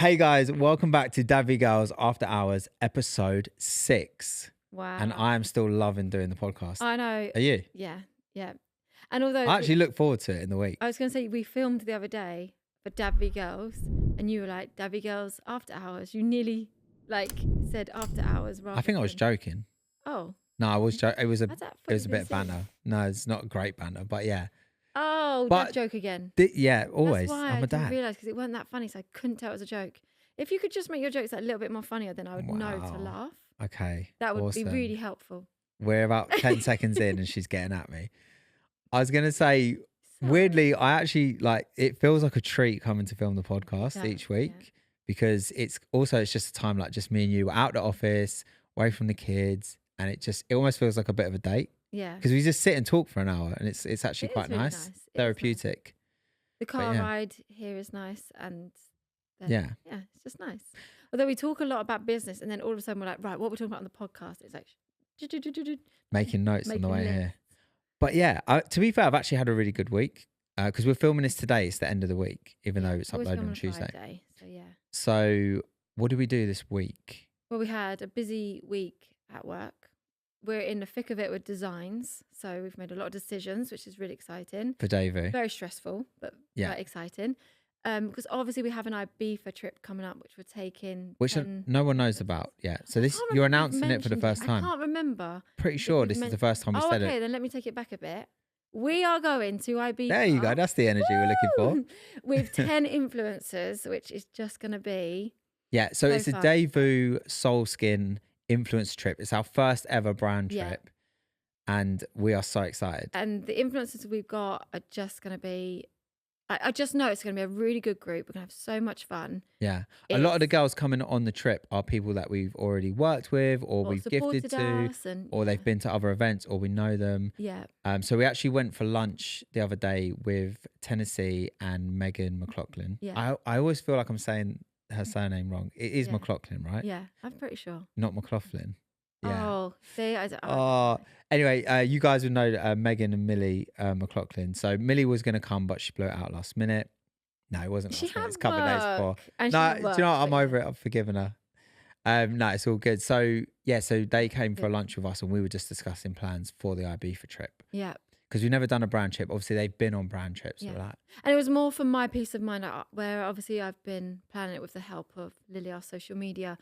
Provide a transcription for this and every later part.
Hey guys, welcome back to DadVGirls After Hours, episode 6. Wow. And I am still loving doing the podcast. I know. Are you? Yeah. And although I actually look forward to it in the week. I was going to say, we filmed the other day for DadVGirls, and you were like, DadVGirls After Hours. You nearly said After Hours rather I think I was joking. Oh. No, I was joking. It was a bit say. of banter. No, it's not great banter, but yeah. Oh, But dad joke again. Yeah, always. That's why I'm a I didn't dad. realise, because it wasn't that funny, so I couldn't tell it was a joke. If you could just make your jokes a little bit more funnier, then I would know to laugh. Okay. That would be really helpful. We're about 10 seconds in and she's getting at me. I was going to say, weirdly, I actually it feels like a treat coming to film the podcast each week because it's just a time just me and you out the office, away from the kids. And it almost feels like a bit of a date. Yeah. Because we just sit and talk for an hour and it's actually quite really nice. Therapeutic. The car ride here is nice, and then, yeah, it's just nice. Although we talk a lot about business, and then all of a sudden we're like, right, what we're talking about on the podcast? It's like making notes on the way here. But yeah, to be fair, I've actually had a really good week because we're filming this today. It's the end of the week, even though it's uploaded on Tuesday. Friday, so yeah. So what did we do this week? Well, we had a busy week at work. We're in the thick of it with designs. So we've made a lot of decisions, which is really exciting. For Davey. Very stressful, but quite exciting. Because obviously we have an Ibiza trip coming up, which we're taking. Which no one knows about yet. So you're announcing it for the first time. I can't remember. Pretty sure this is the first time we said it. Okay, then let me take it back a bit. We are going to Ibiza. There you go. That's the energy we're looking for. With 10 influencers, which is just going to be... Yeah, so it's a Daewoo Soul Skin influence trip. It's our first ever brand trip. And we are so excited. And the influencers we've got are just going to be... I just know it's going to be a really good group. We're going to have so much fun. Yeah. A lot of the girls coming on the trip are people that we've already worked with or we've gifted to or they've been to other events or we know them. Yeah. So we actually went for lunch the other day with Tennessee and Megan McLaughlin. Yeah. I always feel like I'm saying her surname wrong. It is McLaughlin, right? Yeah, I'm pretty sure. Not McLaughlin. Yeah. Oh, see, I don't anyway, you guys would know Megan and Millie McLaughlin. So Millie was going to come, but she blew it out last minute. No, it wasn't last minute. It's a couple of days before. No, do you know what? I'm over it. I've forgiven her. No, it's all good. So yeah, so they came for a lunch with us and we were just discussing plans for the Ibiza trip. Yeah. Because we've never done a brand trip. Obviously, they've been on brand trips for that. And it was more for my peace of mind, where obviously I've been planning it with the help of Lily, our social media.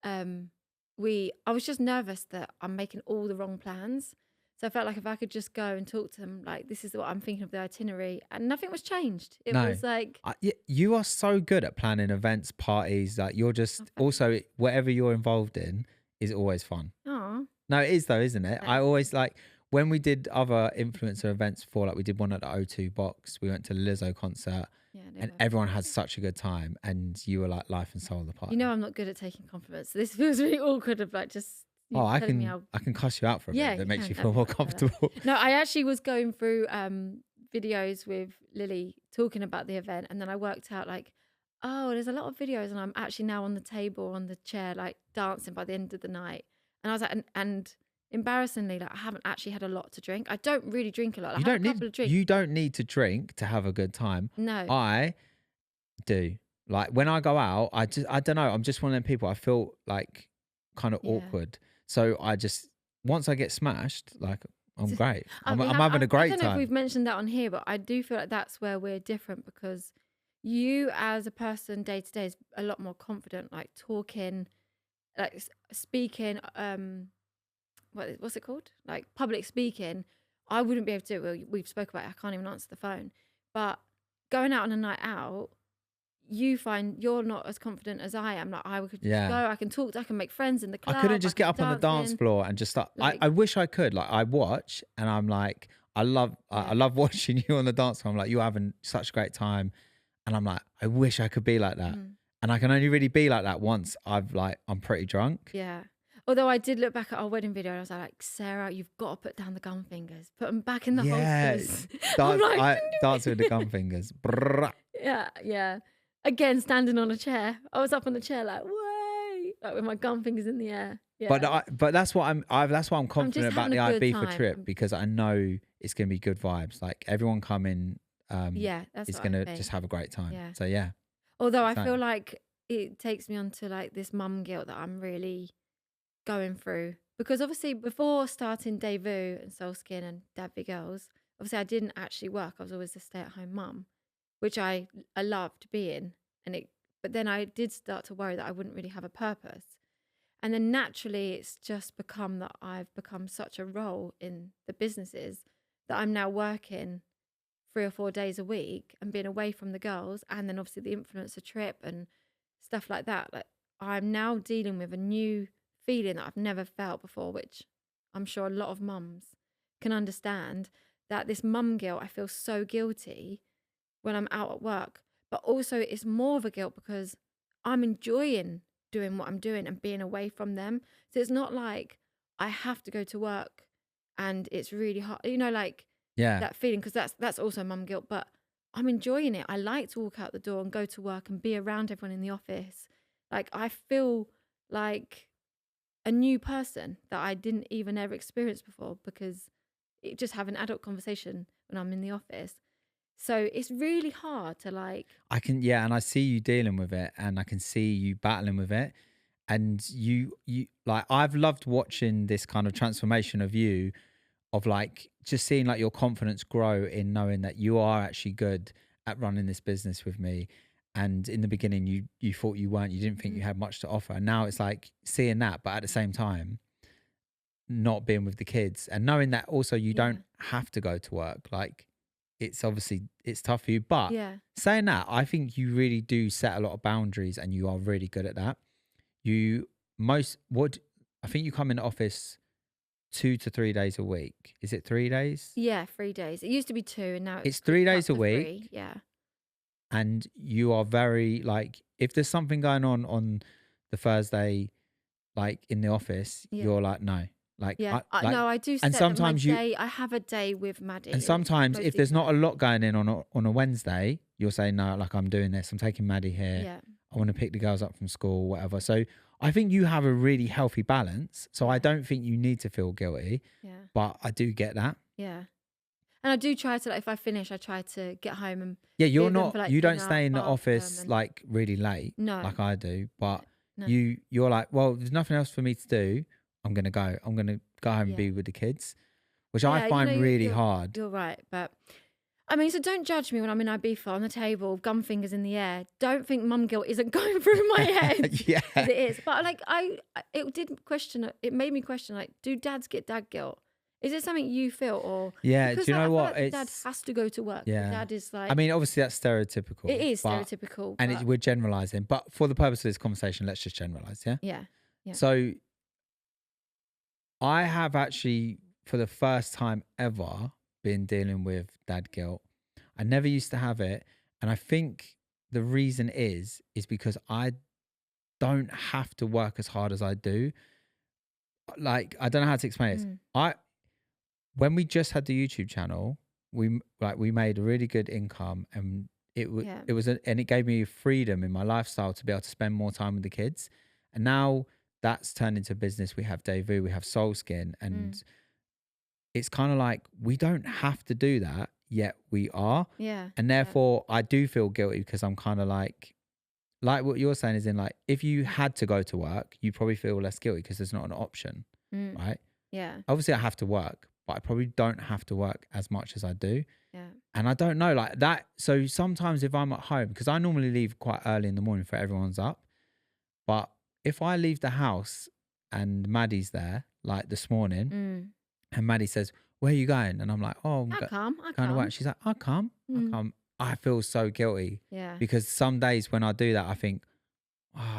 I was just nervous that I'm making all the wrong plans. So I felt like if I could just go and talk to them, this is what I'm thinking of the itinerary, and nothing was changed. It was like... you are so good at planning events, parties. You're just also, whatever you're involved in is always fun. Oh. No, it is though, isn't it? I always when we did other influencer events before, we did one at the O2 box, we went to the Lizzo concert. And everyone had such a good time, and you were like life and soul of the party. You know, I'm not good at taking compliments. So this feels really awkward of just. I can cuss you out for a bit. That makes you feel more comfortable. No, I actually was going through videos with Lily talking about the event, and then I worked out there's a lot of videos, and I'm actually now on the table on the chair dancing by the end of the night. And I was like, and embarrassingly, I haven't actually had a lot to drink. I don't really drink a lot. You don't need to drink to have a good time. No, I do. When I go out, I don't know. I'm just one of them people. I feel kind of awkward. So once I get smashed, I'm great. I'm having a great time. I don't know if we've mentioned that on here, but I do feel like that's where we're different, because you as a person day to day is a lot more confident, talking, speaking, what's it called? Public speaking. I wouldn't be able to do it. Well, we've spoke about it. I can't even answer the phone. But going out on a night out, you find you're not as confident as I am. I could just go, I can talk, I can make friends in the club. I couldn't just get up on the dance floor and just start. I wish I could. I watch and I'm I love watching you on the dance floor. I'm you're having such a great time. And I'm I wish I could be like that. And I can only really be like that once I'm pretty drunk. Yeah. Although I did look back at our wedding video and I was like, Sarah, you've got to put down the gum fingers. Put them back in the holsters. Dancing with the gum fingers. Yeah. Again, standing on a chair. I was up on the chair way, with my gum fingers in the air. Yeah. But that's what I'm confident about the Ibiza trip, because I know it's going to be good vibes. Everyone coming is going to just have a great time. Yeah. So yeah. Although I feel like it takes me on to like this mum guilt that I'm really going through. Because obviously before starting Davu and Soulskin and DadVGirls, obviously I didn't actually work. I was always a stay-at-home mum, which I loved being. But then I did start to worry that I wouldn't really have a purpose. And then naturally it's just become that I've become such a role in the businesses that I'm now working 3 or 4 days a week and being away from the girls, and then obviously the influencer trip and stuff like that. Like I'm now dealing with a new feeling that I've never felt before, which I'm sure a lot of mums can understand, that this mum guilt, I feel so guilty when I'm out at work, but also it's more of a guilt because I'm enjoying doing what I'm doing and being away from them. So it's not like I have to go to work and it's really hard, like that feeling, because that's also mum guilt, but I'm enjoying it. I like to walk out the door and go to work and be around everyone in the office. Like I feel like a new person that I didn't even ever experience before, because it just have an adult conversation when I'm in the office. So it's really hard to like. And I see you dealing with it, and I can see you battling with it. And you like, I've loved watching this kind of transformation of you, of like just seeing like your confidence grow in knowing that you are actually good at running this business with me. And in the beginning, you thought you weren't, you didn't think you had much to offer. And now it's like seeing that, but at the same time, not being with the kids and knowing that also you don't have to go to work. Like it's obviously, it's tough for you. But saying that, I think you really do set a lot of boundaries and you are really good at that. I think you come in the office 2 to 3 days a week. Is it 3 days? Yeah, 3 days. It used to be 2 and now it's 3 days a week. 3. Yeah. And you are very like, if there's something going on the Thursday, like in the office, you're like, no. Like, no, I do. And sometimes I have a day with Maddie. And sometimes if there's not a lot going in on a Wednesday, you'll say, no, like I'm doing this. I'm taking Maddie here. Yeah. I want to pick the girls up from school, whatever. So I think you have a really healthy balance. So I don't think you need to feel guilty. Yeah. But I do get that. Yeah. And I do try to, like, if I finish, I try to get home and you're not, for, like, you don't stay in the office like really late, like I do. But you're like, well, there's nothing else for me to do. I'm going to go home and be with the kids, which I find really hard. You're right. But I mean, so don't judge me when I'm in Ibiza on the table, gum fingers in the air. Don't think mum guilt isn't going through my head. Yeah. It is. But like, it made me question, like, do dads get dad guilt? Is it something you feel, or do you know what? Like dad has to go to work. Yeah. Dad is like. I mean, obviously that's stereotypical. It is stereotypical, and we're generalizing. But for the purpose of this conversation, let's just generalize. Yeah. Yeah. Yeah. So I have actually, for the first time ever, been dealing with dad guilt. I never used to have it, and I think the reason is because I don't have to work as hard as I do. Like, I don't know how to explain this. When we just had the YouTube channel, we made a really good income, and it gave me freedom in my lifestyle to be able to spend more time with the kids. And now that's turned into business. We have Davu, we have Soulskin, and it's kind of like we don't have to do that, yet we are. Yeah. And therefore I do feel guilty, because I'm kind of like what you're saying is, in like, if you had to go to work, you probably feel less guilty because there's not an option, right? Yeah. Obviously I have to work, but I probably don't have to work as much as I do. Yeah. And I don't know, like that. So sometimes if I'm at home, because I normally leave quite early in the morning for everyone's up, but if I leave the house and Maddie's there, like this morning, and Maddie says, where are you going? And I'm like, oh, I come. Going to work. She's like, I come. I feel so guilty. Yeah. Because some days when I do that, I think,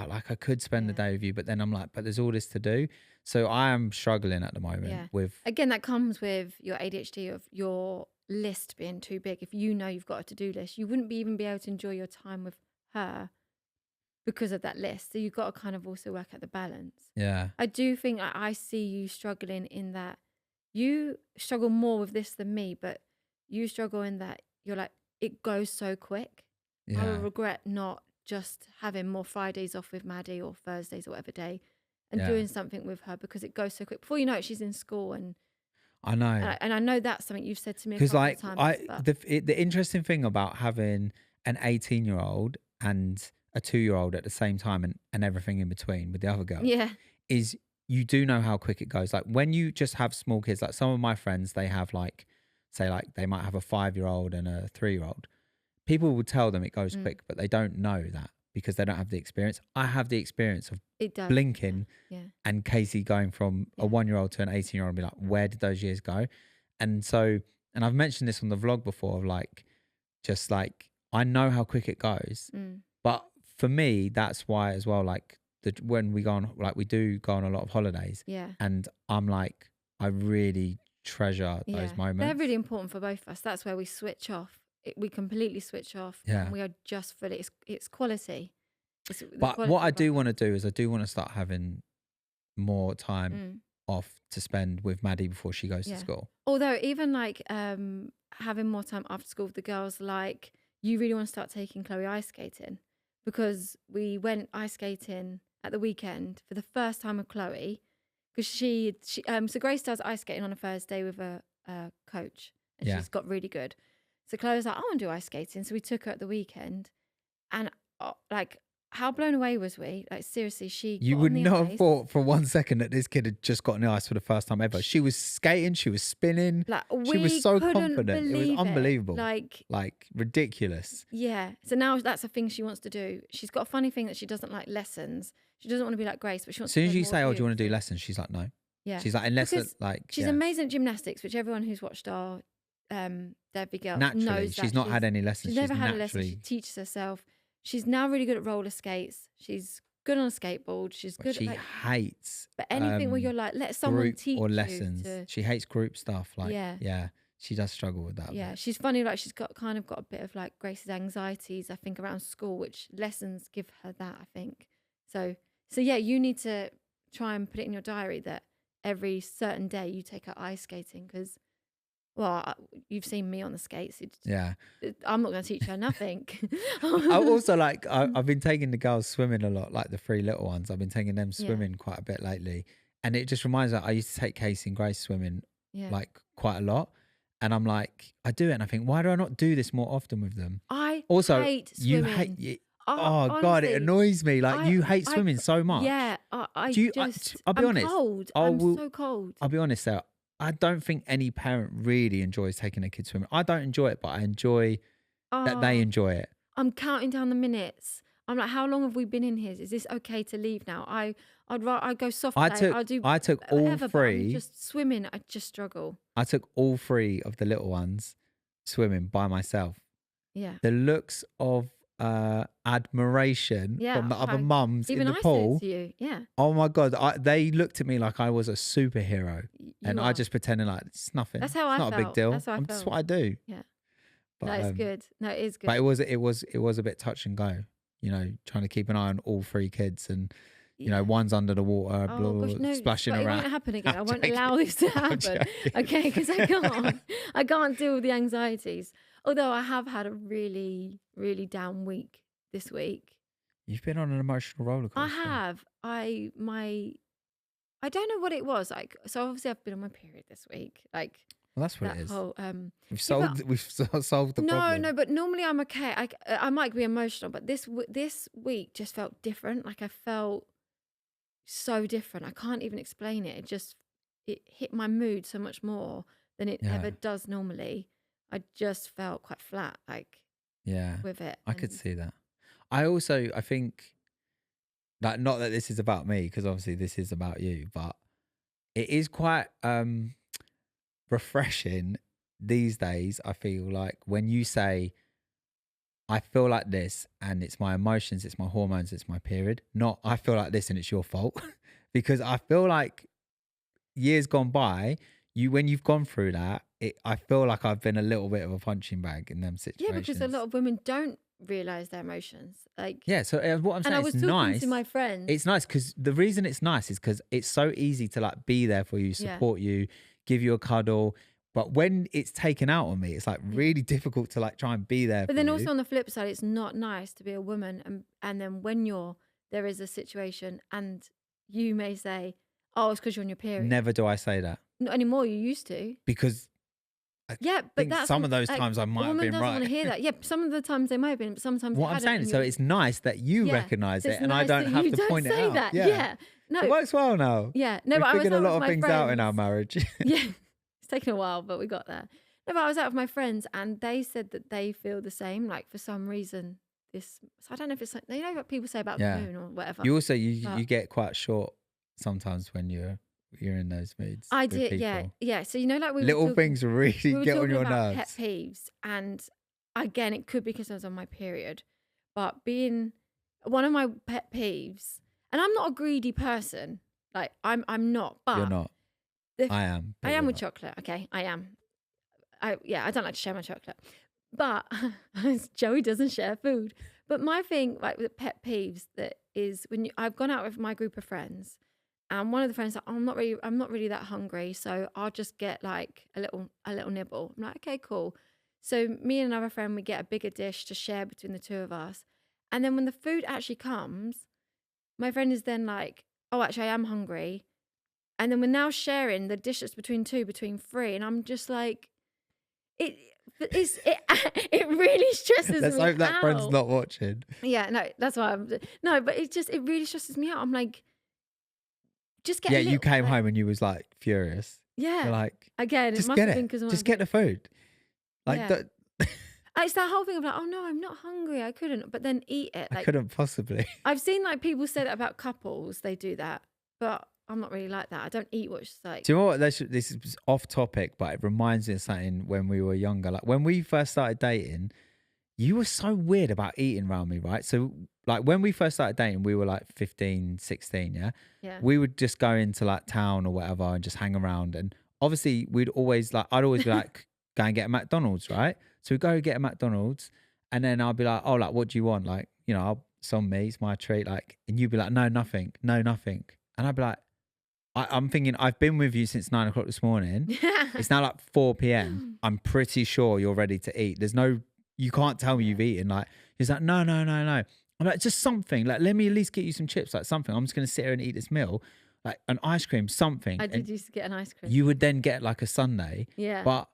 like I could spend the day with you, but then I'm like, but there's all this to do. So I am struggling at the moment with. Again, that comes with your ADHD, of your list being too big. If you know you've got a to-do list, you wouldn't even be able to enjoy your time with her because of that list. So you've got to kind of also work at the balance. Yeah. I do think I see you struggling in that you struggle more with this than me, but you struggle in that you're like, it goes so quick. Yeah. I will regret not just having more Fridays off with Maddie, or Thursdays or whatever day, and doing something with her, because it goes so quick. Before you know it, she's in school, and I know. And I know that's something you've said to me a couple of times. The interesting thing about having an 18-year-old and a 2-year-old at the same time and everything in between with the other girl, Yeah. is you do know how quick it goes. Like when you just have small kids, like some of my friends, they have like, say like they might have a 5-year-old and a 3-year-old. People will tell them it goes quick, but they don't know that because they don't have the experience. I have the experience of blinking and Casey going from a 1-year-old to an 18-year-old and be like, where did those years go? And so, and I've mentioned this on the vlog before, of like, just like, I know how quick it goes. But for me, that's why as well, like when we go on, like we do go on a lot of holidays. Yeah. And I'm like, I really treasure those moments. They're really important for both of us. That's where we switch off. We completely switch off. Yeah. And we are just fully, it's quality. But what I do want to do is I do want to start having more time off to spend with Maddie before she goes to school. Although even like having more time after school with the girls, like you really want to start taking Chloe ice skating, because we went ice skating at the weekend for the first time with Chloe, because so Grace does ice skating on a Thursday with a coach, and she's got really good. So Chloe was like, I want to do ice skating. So we took her at the weekend, and like, how blown away was we? Like seriously, you would not have thought for 1 second that this kid had just got on the ice for the first time ever. She was skating, she was spinning, like, she was so confident. It was unbelievable, like ridiculous. Yeah. So now that's a thing she wants to do. She's got a funny thing that she doesn't like lessons. She doesn't want to be like Grace, but she wants. As soon as you say, "Oh, do you want to do lessons?" She's like, "No." Yeah. She's like, unless it, like she's amazing at gymnastics, which everyone who's watched our DadVGirls naturally knows. She's not had any lessons. She's never had a lesson. She teaches herself. She's now really good at roller skates. She's good on a skateboard. She's good. She hates. But anything where you're like, let someone teach or lessons. She hates group stuff. Like, yeah. She does struggle with that. Yeah, she's funny. Like she's got a bit of like Grace's anxieties, I think, around school, which lessons give her that, I think. So yeah, you need to try and put it in your diary that every certain day you take her ice skating, because, well, you've seen me on the skates. I'm not going to teach her nothing. I also I've been taking the girls swimming a lot, like the 3 little ones. I've been taking them swimming quite a bit lately. And it just reminds me, I used to take Casey and Grace swimming like quite a lot. And I'm like, I do it and I think, why do I not do this more often with them? I hate swimming. Honestly, God, it annoys me. Like you hate swimming so much. Yeah, I'll be honest. Cold. I'm so cold. I'll be honest, Sarah. I don't think any parent really enjoys taking their kids swimming. I don't enjoy it, but I enjoy that they enjoy it. I'm counting down the minutes. I'm like, how long have we been in here? Is this okay to leave now? I'd go soft play. I took all whatever, 3. Just swimming, I just struggle. I took all 3 of the little ones swimming by myself. Yeah. The looks of admiration from the other mums in the pool. To you. Yeah. Oh my God. They looked at me like I was a superhero. I just pretended like it's nothing. That's how I felt. It's not a big deal. That's That's what I do. Yeah. But, that is good. No, it is good. But it was a bit touch and go, you know, trying to keep an eye on all 3 kids, and you know, one's under the water, splashing around. It won't happen again. I won't allow this to happen. Okay, because I can't deal with the anxieties. Although I have had a really, really down week this week. You've been on an emotional roller coaster. I have. I don't know what it was. Like, so obviously I've been on my period this week. Like, well, that's what it is. Whole, we've solved the problem. No, but normally I'm okay. I might be emotional, but this week just felt different. Like I felt so different. I can't even explain it. It hit my mood so much more than it ever does normally. I just felt quite flat, like, with it. I could see that. I think that, not that this is about me, because obviously this is about you, but it is quite refreshing these days. I feel like when you say, I feel like this and it's my emotions, it's my hormones, it's my period, not I feel like this and it's your fault. Because I feel like years gone by, when you've gone through that, I feel like I've been a little bit of a punching bag in them situations. Yeah, because a lot of women don't realize their emotions. Like, yeah, so what I'm saying, and I was talking to my friends. It's nice because the reason it's nice is because it's so easy to like be there for you, support you, give you a cuddle. But when it's taken out on me, it's like really difficult to like try and be there. But then also on the flip side, it's not nice to be a woman, and then when there is a situation, and you may say, "Oh, it's because you're on your period." Never do I say that. Not anymore. You used to. Because Yeah, but that's some of those times I might have been right. Doesn't want to hear that. Yeah, some of the times they might have been, but sometimes what I'm saying. So it's nice that you recognise it, and I don't have to point it out. That. Yeah, no, it works well now. Yeah, no, but I figured a lot of things friends. out in our marriage. Yeah, it's taken a while, but we got there. No, but I was out with my friends, and they said that they feel the same. Like for some reason, so I don't know if it's like, you know what people say about the moon or whatever. You also you get quite short sometimes when you're in those moods. I did, yeah. So you know, like little things really get on your nerves. Pet peeves, and again, it could be because I was on my period, but being one of my pet peeves, and I'm not a greedy person. Like I'm not. But you're not. I am. I am with chocolate. Okay, I am. I don't like to share my chocolate, but Joey doesn't share food. But my thing, like with pet peeves, that is when I've gone out with my group of friends. And one of the friends said, I'm not really that hungry, so I'll just get like a little nibble. I'm like, okay, cool. So me and another friend, we get a bigger dish to share between the two of us. And then when the food actually comes, my friend is then like, oh, actually, I am hungry. And then we're now sharing the dish that's between three. And I'm just like, it really stresses me out. Let's hope that friend's not watching. Yeah, no, that's why but it really stresses me out. I'm like, just get you came home and you was like furious. Yeah. You're like, again, just get it. Just get the food. Like that. It's that whole thing of like, oh no, I'm not hungry. I couldn't, but then eat it. Like, I couldn't possibly. I've seen like people say that about couples. They do that, but I'm not really like that. I don't eat what's like. Do you know what? This is off topic, but it reminds me of something when we were younger. Like when we first started dating, you were so weird about eating around me, right? So like when we first started dating, we were like 15, 16, yeah? We would just go into like town or whatever and just hang around. And obviously I'd always be like, go and get a McDonald's, right? So we go get a McDonald's and then I'll be like, oh, like, what do you want? Like, you know, it's on me, it's my treat. Like, and you'd be like, no, nothing. And I'd be like, I'm thinking, I've been with you since 9 o'clock this morning. It's now like 4 p.m. I'm pretty sure you're ready to eat. You can't tell me you've eaten. Like, he's like, no. I'm like, just something. Like, let me at least get you some chips, like something. I'm just going to sit here and eat this meal. Like an ice cream, something. I did used to get an ice cream. You would then get like a sundae. Yeah. But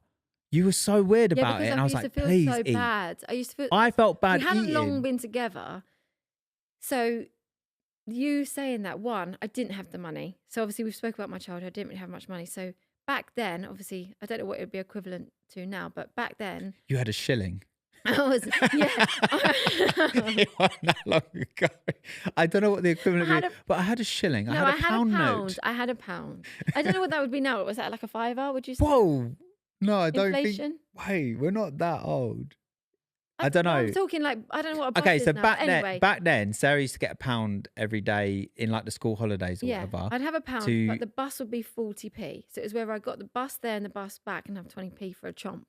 you were so weird about it. And I was like, please so eat. Bad. I felt bad we hadn't long been together. So you saying that, one, I didn't have the money. So obviously we've spoken about my childhood. I didn't really have much money. So back then, obviously, I don't know what it would be equivalent to now, but back then. You had a shilling. I was, yeah. It wasn't that long ago. I don't know what the equivalent would be, but I had a shilling. I had a pound note. I had a pound. I don't know what that would be now. Was that like a $5, would you say? Whoa. No, I don't Inflation? think. Wait, we're not that old. I don't know. I'm talking like, I don't know what a bus okay, is so now. back then, Sarah used to get a pound every day in like the school holidays or whatever. I'd have a pound, but the bus would be 40p. So it was whether I got the bus there and the bus back and have 20p for a chomp.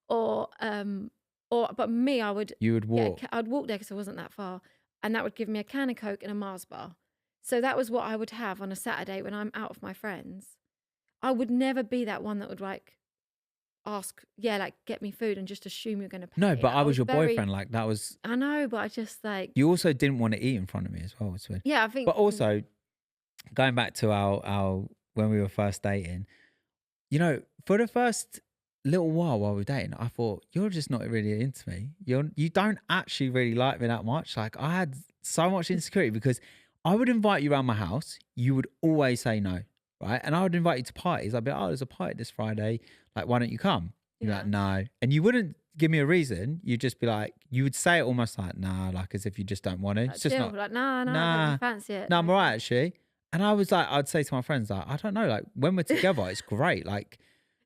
But me, you would walk. I'd walk there because I wasn't that far. And that would give me a can of Coke and a Mars bar. So that was what I would have on a Saturday when I'm out with my friends. I would never be that one that would like ask, like get me food and just assume you're going to pay. No, but I was your boyfriend. Like that was. I know, but I just like. You also didn't want to eat in front of me as well. It's weird. Yeah, I think. But also, going back to our when we were first dating, you know, for the first little while we were dating, I thought you're just not really into me. You don't actually really like me that much. Like I had so much insecurity because I would invite you around my house. You would always say no, right? And I would invite you to parties. I'd be like, oh, there's a party this Friday. Like, why don't you come? You're like, no. And you wouldn't give me a reason. You'd just be like, you would say it almost like, nah, like as if you just don't want to. It's just not like, nah, I don't fancy it. No, I'm all right actually. And I was like, I'd say to my friends, like, I don't know, like when we're together, it's great. Like,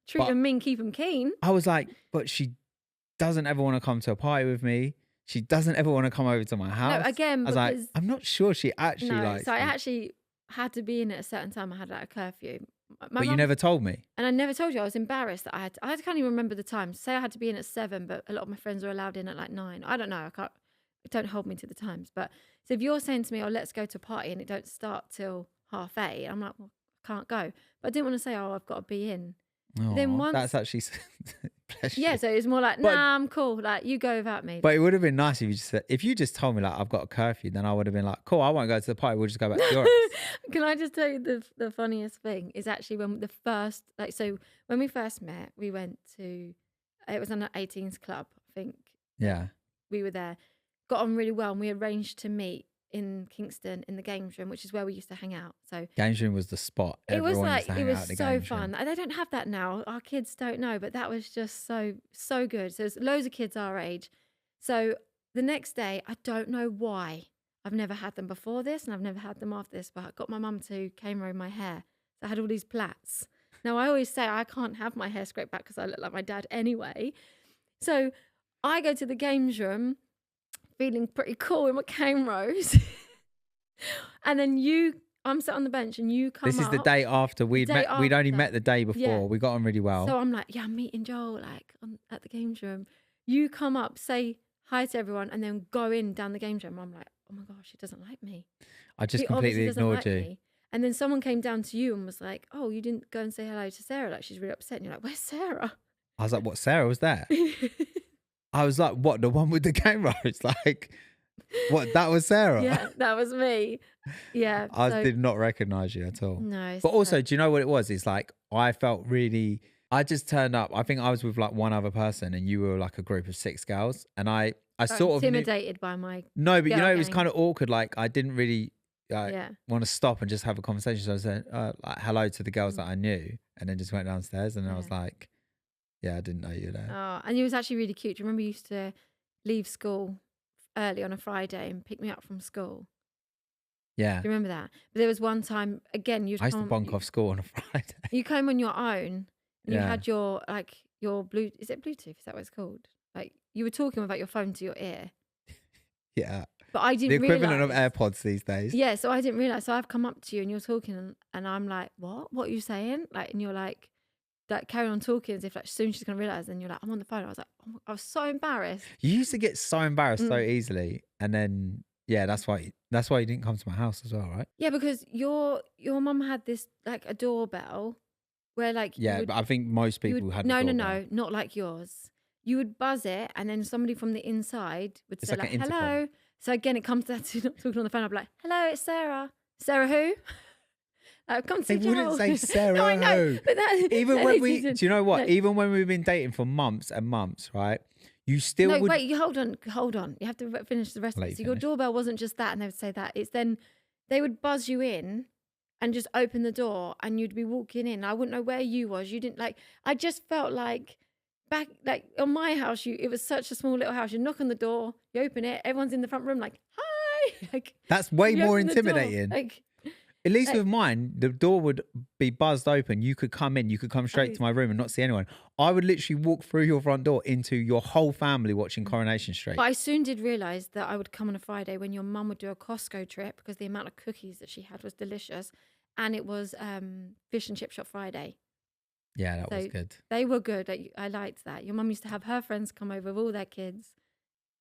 treat them mean, keep them keen. I was like, but she doesn't ever want to come to a party with me. She doesn't ever want to come over to my house. No, again, I was like, I'm not sure she actually likes so me. I actually had to be in at a certain time. I had like a curfew. But you never told me. And I never told you. I was embarrassed that I can't even remember the time. Say I had to be in at 7, but a lot of my friends were allowed in at like 9. I don't know. Don't hold me to the times. But so if you're saying to me, oh, let's go to a party and it don't start till 8:30, I'm like, well, I can't go. But I didn't want to say, oh, I've got to be in. Oh, then once, that's actually yeah, so it's more like, nah, I'm cool. Like you go without me. But it would have been nice if you just told me like I've got a curfew, then I would have been like, cool, I won't go to the party. We'll just go back to yours. Can I just tell you the funniest thing is actually when when we first met, we went to It was an 18s club, I think. Yeah. We were there, got on really well, and we arranged to meet in Kingston in the games room, which is where we used to hang out. So games room was the spot. Everyone used to hang out at the so fun. They don't have that now. Our kids don't know, but that was just so good. So there's loads of kids our age. So the next day, I don't know why. I've never had them before this, and I've never had them after this, but I got my mum to camera my hair. So I had all these plaits. Now, I always say I can't have my hair scraped back because I look like my dad anyway. So I go to the games room feeling pretty cool in my cane rose. And then I'm sat on the bench and you come This is the day after we'd only met the day before. Yeah. We got on really well. So I'm like, yeah, I'm meeting Joel at the games room. You come up, say hi to everyone, and then go down the games room. I'm like, oh my gosh, he doesn't like me. I just completely ignored you. Me. And then someone came down to you and was like, oh, you didn't go and say hello to Sarah. Like, she's really upset. And you're like, where's Sarah? I was like, what, Sarah was there? I was like, what, the one with the cane rose? Like, what, that was Sarah? Yeah, that was me. Yeah. I did not recognise you at all. No. But also, do you know what it was? It's like, I just turned up. I think I was with like one other person and you were like a group of 6 girls. And I sort of intimidated by my No, but it was kind of awkward. Like, I didn't really want to stop and just have a conversation. So I said like, hello to the girls that I knew, and then just went downstairs. And I was like, yeah, I didn't know you were there. Oh, and it was actually really cute. Do you remember you used to leave school early on a Friday and pick me up from school? Yeah. Do you remember that? But there was one time, again, I used to bunk off school on a Friday. You came on your own and you had your Bluetooth. Is it Bluetooth? Is that what it's called? Like, you were talking about your phone to your ear. Yeah. But I didn't realize. The equivalent of AirPods these days. Yeah, so I didn't realize. So I've come up to you and you're talking and I'm like, what? What are you saying? Like, and you're like carry on talking as if like soon she's gonna realize, and you're like, I'm on the phone. I was like, oh, I was so embarrassed. You used to get so embarrassed so easily, and then that's why you didn't come to my house as well, right? Yeah, because your mum had this like a doorbell where like but I think most people had no, not like yours. You would buzz it, and then somebody from the inside would say like hello. So again, it comes to that not talking on the phone. I'm like, hello, it's Sarah. Sarah who? Come to They wouldn't say Sarah. No, I know, but even when do you know what? No. Even when we've been dating for months and months, right? You still would. Wait, hold on. You have to finish the rest of it. So your doorbell wasn't just that, and they would say that. It's then they would buzz you in and just open the door, and you'd be walking in. I wouldn't know where you was. You didn't like. I just felt like back like on my house. It was such a small little house. You knock on the door, you open it. Everyone's in the front room like hi. Like that's way more intimidating. Like. At least with mine, the door would be buzzed open. You could come in. You could come straight to my room and not see anyone. I would literally walk through your front door into your whole family watching Coronation Street. But I soon did realise that I would come on a Friday when your mum would do a Costco trip because the amount of cookies that she had was delicious. And it was fish and chip shop Friday. Yeah, that was good. They were good. I liked that. Your mum used to have her friends come over with all their kids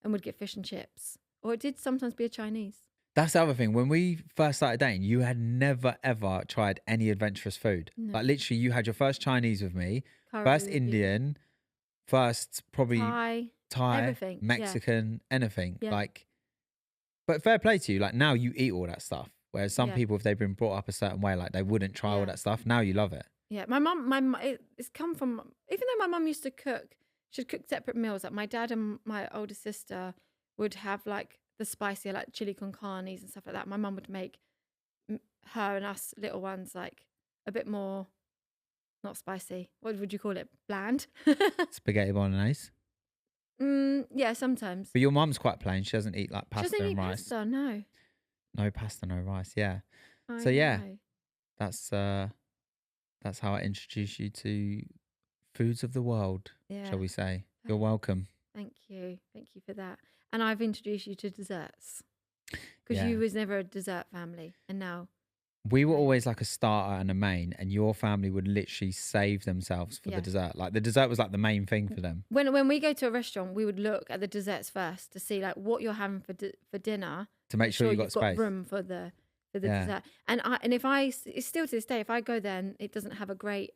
and would get fish and chips. Or it did sometimes be a Chinese. That's the other thing. When we first started dating, you had never, ever tried any adventurous food. No. Like literally, you had your first Chinese with me, first Indian, first probably Thai everything. Mexican, anything. Yeah. Like, but fair play to you. Like now you eat all that stuff. Whereas some people, if they've been brought up a certain way, like they wouldn't try all that stuff. Now you love it. Yeah, my mum, it's come from, even though my mum used to cook, she'd cook separate meals. Like my dad and my older sister would have like the spicier like chili con carnes and stuff like that. My mum would make her and us little ones like a bit more not spicy. What would you call it? Bland. Spaghetti bolognese. Yeah, sometimes. But your mum's quite plain. She doesn't eat like pasta and rice. Pasta, no. No pasta, no rice. Yeah. So yeah, that's how I introduce you to foods of the world. Yeah. Shall we say? You're welcome. Thank you for that. And I've introduced you to desserts because you was never a dessert family, and now we were always like a starter and a main, and your family would literally save themselves for the dessert. Like the dessert was like the main thing for them. When we go to a restaurant, we would look at the desserts first to see like what you're having for dinner to make sure you've got space, room for the dessert. And if it's still to this day, if I go there and it doesn't have a great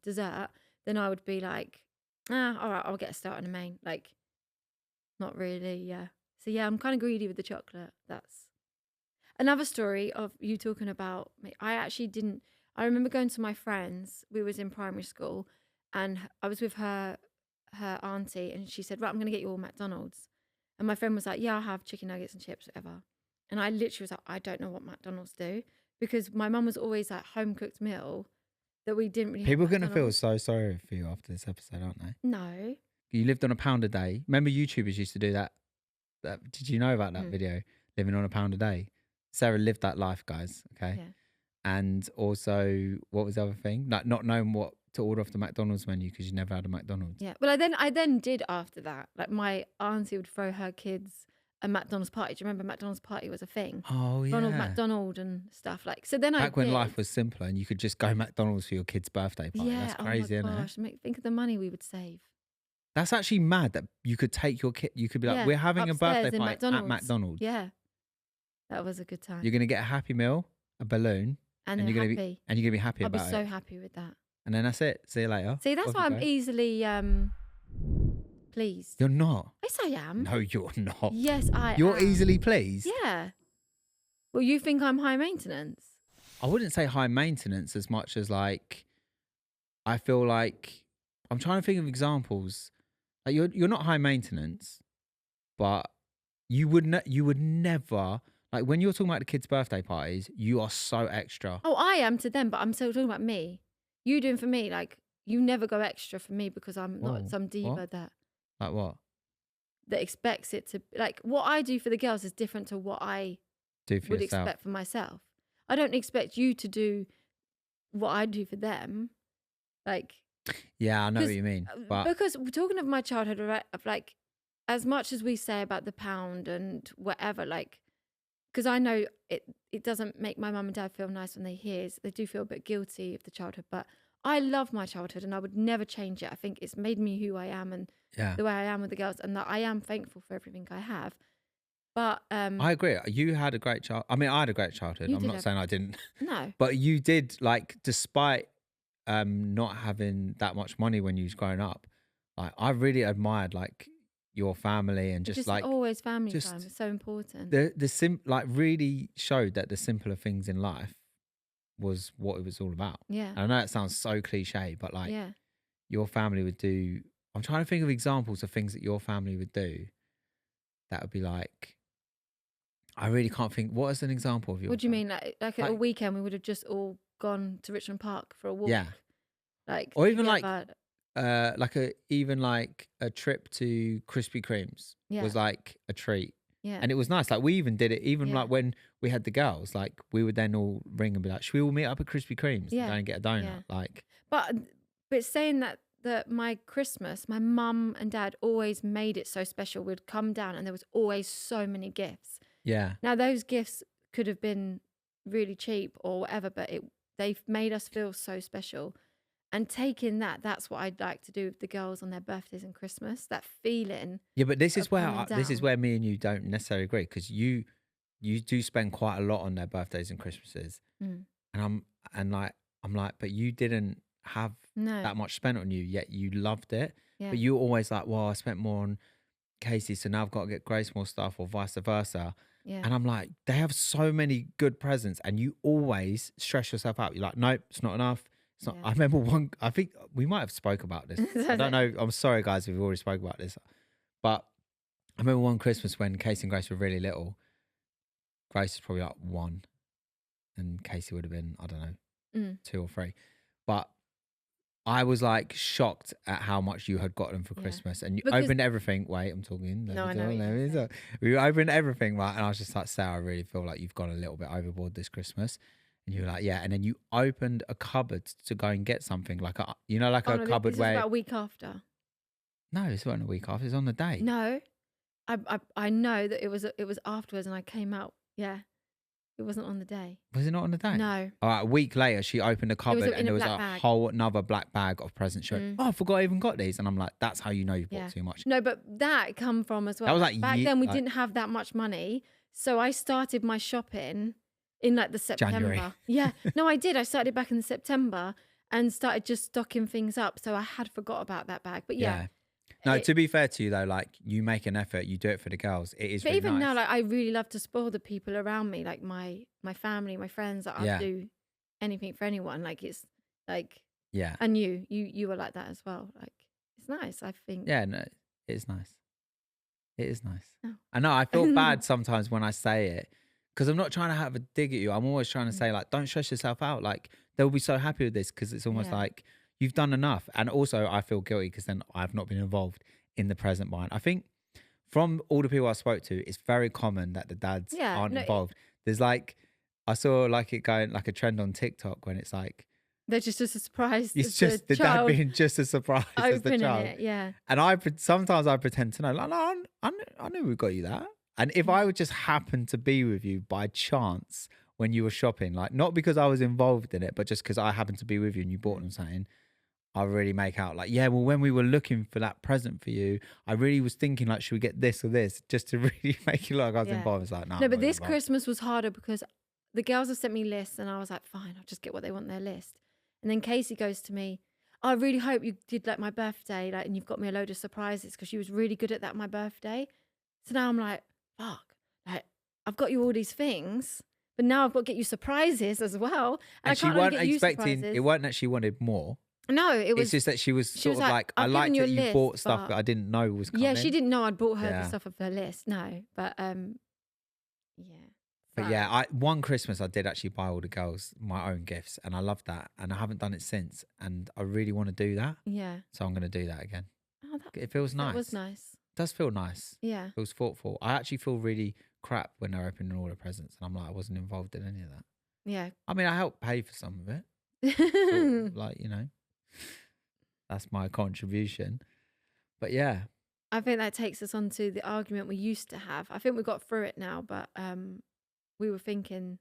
dessert, then I would be like, all right, I'll get a starter and a main. Like. Not really, yeah. So yeah, I'm kind of greedy with the chocolate. That's another story of you talking about me. I remember going to my friends. We was in primary school and I was with her her auntie, and she said, right, I'm going to get you all McDonald's. And my friend was like, yeah, I'll have chicken nuggets and chips, whatever. And I literally was like, I don't know what McDonald's do, because my mum was always like home cooked meal that we didn't really People have are going to feel McDonald's. so sorry for you after this episode, aren't they? No. You lived on £1 a day. Remember YouTubers used to do that? Did you know about that video? Living on £1 a day. Sarah lived that life, guys. Okay. Yeah. And also, what was the other thing? Like not knowing what to order off the McDonald's menu because you never had a McDonald's. Yeah. Well, I then did after that. Like my auntie would throw her kids a McDonald's party. Do you remember McDonald's party was a thing? Oh yeah. Ronald McDonald and stuff like. So then back when life was simpler and you could just go McDonald's for your kid's birthday party. Yeah. That's crazy, oh my isn't gosh. it? Think of the money we would save. That's actually mad that you could take your kid. You could be like, we're having a birthday party at McDonald's. Yeah. That was a good time. You're gonna get a Happy Meal, a balloon, and you're happy. Gonna be happy I'll about it. I'll be so happy with that. And then that's it. See you later. See, that's why I'm easily pleased. You're not. Yes, I am. No, you're not. Yes, I am. You're easily pleased? Yeah. Well, you think I'm high maintenance? I wouldn't say high maintenance as much as like, I feel like, I'm trying to think of examples. Like you're not high maintenance, but you would never, like when you're talking about the kids' birthday parties, you are so extra. Oh, I am to them, but I'm still talking about me. You doing for me, like you never go extra for me because I'm not some diva that. Like what? That expects it to, like what I do for the girls is different to what I would expect for myself. I don't expect you to do what I do for them. Like. Yeah, I know what you mean. But because we're talking of my childhood, right, of like, as much as we say about the pound and whatever, like, because I know it doesn't make my mum and dad feel nice when they hear it. They do feel a bit guilty of the childhood, but I love my childhood and I would never change it. I think it's made me who I am and the way I am with the girls, and that I am thankful for everything I have. But I agree. You had a great child. I mean, I had a great childhood. I'm not saying I didn't. No. But you did, like, despite not having that much money when you was growing up, like I really admired like your family and just like always family time is so important. Like really showed that the simpler things in life was what it was all about. Yeah. And I know it sounds so cliche, but like your family would do. I'm trying to think of examples of things that your family would do. That would be like. I really can't think. What is an example of your? What do you mean? Like at a weekend, we would have just all gone to Richmond Park for a walk. Yeah. Like, or even like a trip to Krispy Kremes was like a treat. Yeah. And it was nice. Like we even did it, even like when we had the girls, like we would then all ring and be like, should we all meet up at Krispy Kremes and go and get a donut? Yeah. Like, but saying that my Christmas, my mum and dad always made it so special. We'd come down and there was always so many gifts. Yeah. Now those gifts could have been really cheap or whatever, but they've made us feel so special. And taking that's what I'd like to do with the girls on their birthdays and Christmas. That feeling. Yeah, but this is where me and you don't necessarily agree, because you do spend quite a lot on their birthdays and Christmases, and I'm like, but you didn't have that much spent on you, yet you loved it. Yeah. But you were always like, well, I spent more on Casey, so now I've got to get Grace more stuff, or vice versa. Yeah. And I'm like, they have so many good presents, and you always stress yourself out. You're like, nope, it's not enough. It's not. I remember I think we might have spoke about this. I don't know. I'm sorry, guys, if we've already spoke about this. But I remember one Christmas when Casey and Grace were really little. Grace was probably like 1, and Casey would have been, I don't know, 2 or 3. But I was like shocked at how much you had got them for Christmas, and you opened everything. Wait, I'm talking. No, I know. We opened everything, right? And I was just like, Sarah, I really feel like you've gone a little bit overboard this Christmas. And you were like, yeah. And then you opened a cupboard to go and get something, like a cupboard where. This was about a week after. No, this wasn't a week after. It was on the day. No, I know that it was afterwards, and I came out. Yeah, it wasn't on the day. Was it not on the day? No. All right, a week later, she opened a cupboard and there was a whole another black bag of presents. She went, oh, I forgot I even got these. And I'm like, that's how you know you've bought too much. No, but that come from as well. That was like back then we didn't have that much money, so I started my shopping in like the September. January. Yeah. No, I did. I started back in the September and started just stocking things up. So I had forgot about that bag. But yeah. No, to be fair to you though, like you make an effort, you do it for the girls. It is. But really even nice. now, like I really love to spoil the people around me, like my family, my friends. That I'll do anything for anyone. Like it's like. Yeah. And you were like that as well. Like nice, I think. Yeah, no, it is nice. It is nice. Oh. I know. I feel bad sometimes when I say it because I'm not trying to have a dig at you. I'm always trying to say, like, don't stress yourself out. Like, they'll be so happy with this because it's almost like you've done enough. And also, I feel guilty because then I've not been involved in the present moment. I think from all the people I spoke to, it's very common that the dads aren't involved. There's like, I saw like it going like a trend on TikTok when it's like, they're just as surprised. It's just the dad being just as surprised as the child. It, yeah. And sometimes I pretend to know, like, no, I knew we got you that. And if I would just happen to be with you by chance when you were shopping, like not because I was involved in it, but just because I happened to be with you and you bought them something, I really make out like, yeah, well, when we were looking for that present for you, I really was thinking like, should we get this or this? Just to really make it look like I was involved. It's like, no, but this Christmas was harder because the girls have sent me lists and I was like, fine, I'll just get what they want on their list. And then Casey goes to me, I really hope you did like my birthday, like, and you've got me a load of surprises because she was really good at that my birthday. So now I'm like, fuck, like I've got you all these things, but now I've got to get you surprises as well. And she weren't expecting, it wasn't that she wanted more. No, it was. It's just that she was sort of like I liked that you bought stuff that I didn't know was coming. Yeah, she didn't know I'd bought her the stuff off her list. No, but yeah. But yeah, one Christmas I did actually buy all the girls my own gifts, and I loved that, and I haven't done it since, and I really want to do that. Yeah. So I'm going to do that again. Oh, it feels nice. That was nice. It does feel nice. Yeah. It feels thoughtful. I actually feel really crap when they're opening all the presents, and I'm like, I wasn't involved in any of that. Yeah. I mean, I helped pay for some of it. So, like, you know, that's my contribution. But yeah. I think that takes us on to the argument we used to have. I think we got through it now, but we were thinking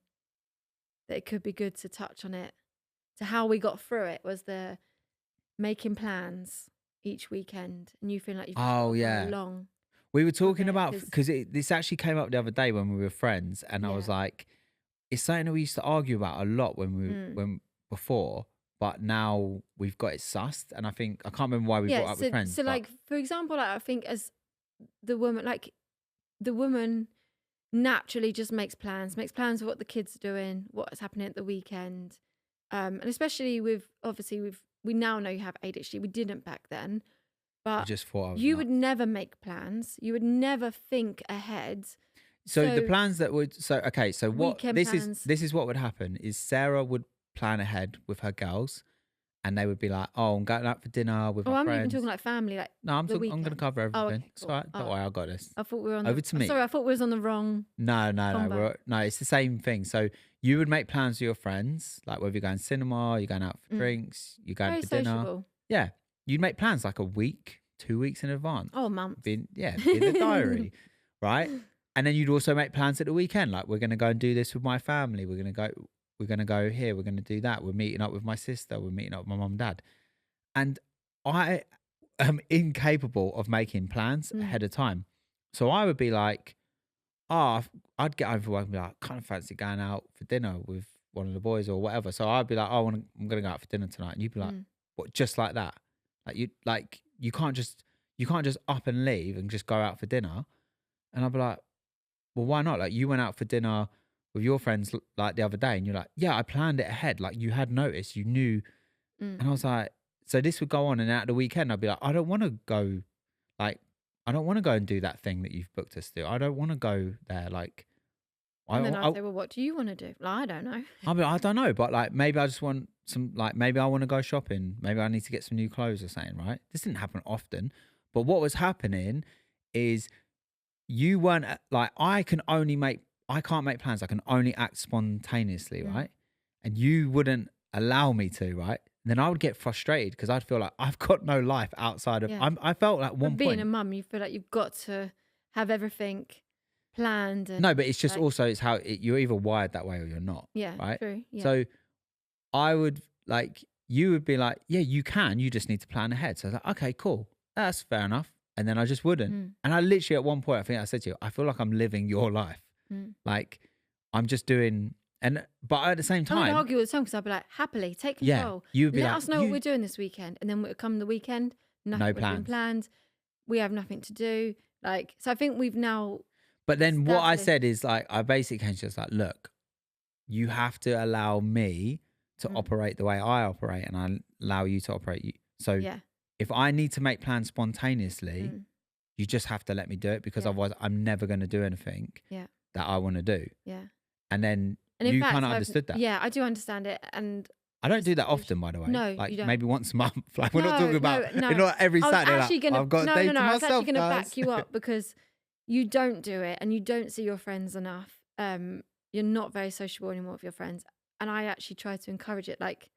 that it could be good to touch on it. To how we got through it was the making plans each weekend, and you feel like you've long. We were talking about because this actually came up the other day when we were friends, and I was like, it's something that we used to argue about a lot when before, but now we've got it sussed, and I think I can't remember why we brought up with friends. So, like for example, like, I think as the woman naturally just makes plans of what the kids are doing, what's happening at the weekend, and especially we now know you have ADHD. We didn't back then, but just thought you would never make plans. You would never think ahead. So the plans that would so what this is what would happen is Sarah would plan ahead with her girls, and they would be like, "Oh, I'm going out for dinner with my friends." I'm not even talking like family. Like no, I'm going to cover everything. Okay, cool. It's all right. Don't worry, I got this. I thought we were on over to me. Sorry, I thought we was on the wrong. No. It's the same thing. So you would make plans with your friends, like whether you're going cinema, you're going out for drinks, you're going for dinner. Sociable. Yeah, you'd make plans like a week, 2 weeks in advance. Oh, a month. In the diary, right? And then you'd also make plans at the weekend, like we're going to go and do this with my family. We're going to go here. We're going to do that. We're meeting up with my sister. We're meeting up with my mum and dad. And I am incapable of making plans ahead of time. So I would be like, I'd get home from work and be like, I kind of fancy going out for dinner with one of the boys or whatever. So I'd be like, I'm going to go out for dinner tonight. And you'd be like, what? Just like that? You can't just up and leave and just go out for dinner. And I'd be like, well, why not? Like you went out for dinner with your friends like the other day, and you're like, yeah, I planned it ahead. Like you had notice, you knew. And I was like, so this would go on, and at the weekend, I'd be like, I don't want to go and do that thing that you've booked us to. I don't want to go there. Like, and then I'd say, well, what do you want to do? Like, I don't know. I don't know, but like maybe I just want some. Like maybe I want to go shopping. Maybe I need to get some new clothes or something. Right? This didn't happen often, but what was happening is you weren't like I can't make plans. I can only act spontaneously, right? And you wouldn't allow me to, right? And then I would get frustrated because I'd feel like I've got no life outside of. I felt like one point being a mum, you feel like you've got to have everything planned. And no, but it's just like, also it's how you're either wired that way or you're not. Yeah, right. True. Yeah. So I would like you would be like, yeah, you can. You just need to plan ahead. So I was like, okay, cool, that's fair enough. And then I just wouldn't. And I literally at one point, I think I said to you, I feel like I'm living your life. Like I'm just doing, but at the same time, I would argue with some because I'd be like, happily take control. Yeah, you would be let us know what we're doing this weekend, and then we come the weekend, nothing been planned. We have nothing to do. Like, so I think we've now. But then what I said is like, I basically just like, look, you have to allow me to operate the way I operate, and I allow you to operate. So if I need to make plans spontaneously, you just have to let me do it, because otherwise I'm never going to do anything that I want to do. Yeah. And then you kind of understood that. Yeah, I do understand it. And I don't do that often, by the way. No, like you don't. Maybe once a month. Like we're not talking about not every Saturday. I've got a day to myself. I was actually going to back you up, because you don't do it and you don't see your friends enough. You're not very sociable anymore with your friends. And I actually try to encourage it. Like,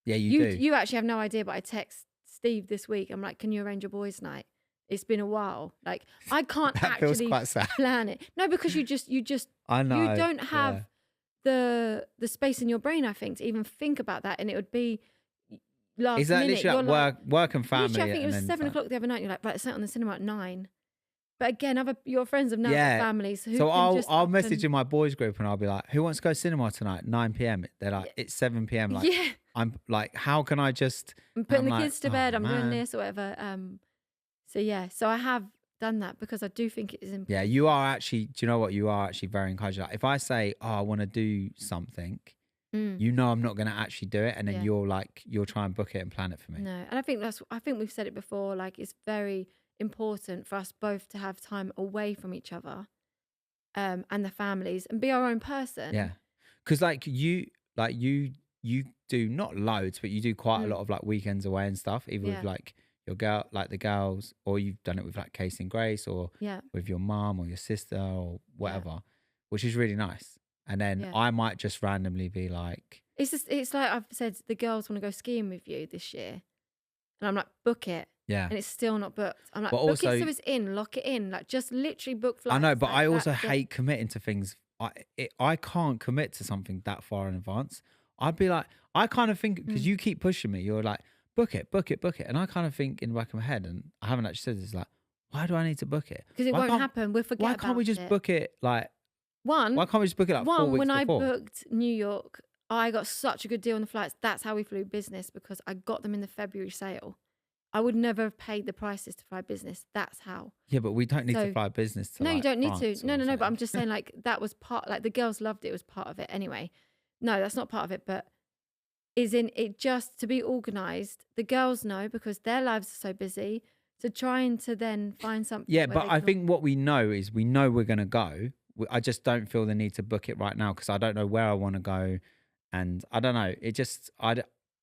yeah, you do. You actually have no idea, but I text Steve this week. I'm like, can you arrange a boys' night? It's been a while. Like, I can't that actually feels quite sad. plan it. No, because you I know. You don't have the space in your brain, I think, to even think about that. And it would be last Is that minute. literally like work and family? I think it was 7 o'clock the other night. You're like, right, it's out on the cinema at 9. But again, your friends have now got families. So I'll message in my boys group and I'll be like, who wants to go cinema tonight? 9 p.m. They're like, it's 7 p.m. Like, I'm like, how can I just? I'm putting the kids to bed. I'm doing this or whatever. So I have done that because I do think it is important. Yeah, you are actually. Do you know what? You are actually very encouraging. Like, if I say, I want to do something, you know, I'm not going to actually do it, and then you'll try and book it and plan it for me. No, and I think we've said it before. Like, it's very important for us both to have time away from each other, and the families, and be our own person. Yeah, because you do not loads, but you do quite a lot of like weekends away and stuff, either with like your girl, like the girls, or you've done it with like Casey and Grace, or with your mom or your sister or whatever, which is really nice. And then I might just randomly be like, it's like I've said, the girls want to go skiing with you this year, and I'm like, book it. Yeah. And it's still not booked. I'm like, but book also, it so it's in, lock it in. Like, just literally book flights. I know, but I also hate committing to things. I can't commit to something that far in advance. I'd be like, I kind of think, because you keep pushing me, you're like, book it. And I kind of think in the back of my head, and I haven't actually said this, like, why do I need to book it? Because it won't happen. We'll forget about it. Why can't we just book it like... Why can't we just book it like 4 weeks before? When I booked New York, I got such a good deal on the flights. That's how we flew business, because I got them in the February sale. I would never have paid the prices to fly business. That's how. Yeah, but we don't need to fly business to you don't need to. No. But I'm just saying, like, that was part, like, the girls loved it. It was part of it anyway. No, that's not part of it, but it just to be organised. The girls know, because their lives are so busy, to trying to then find something. Yeah, but I think what we know is we know we're going to go. I just don't feel the need to book it right now, because I don't know where I want to go. And I don't know. It just,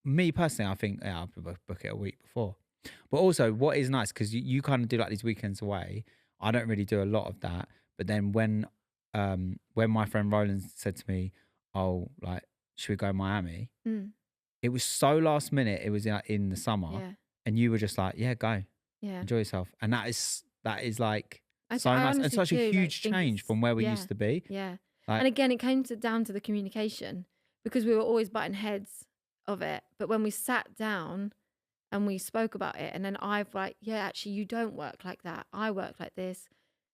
me personally, I think, I'll book it a week before. But also, what is nice, because you kind of do like these weekends away. I don't really do a lot of that. But then when my friend Roland said to me, oh, like, should we go to Miami? It was so last minute. It was in the summer. And you were just like, yeah, go. Yeah. Enjoy yourself. And that is like so nice. And such a huge change from where we used to be. Yeah. Like, and again, it came down to the communication, because we were always butting heads of it. But when we sat down and we spoke about it, and then I've like, yeah, actually, you don't work like that. I work like this.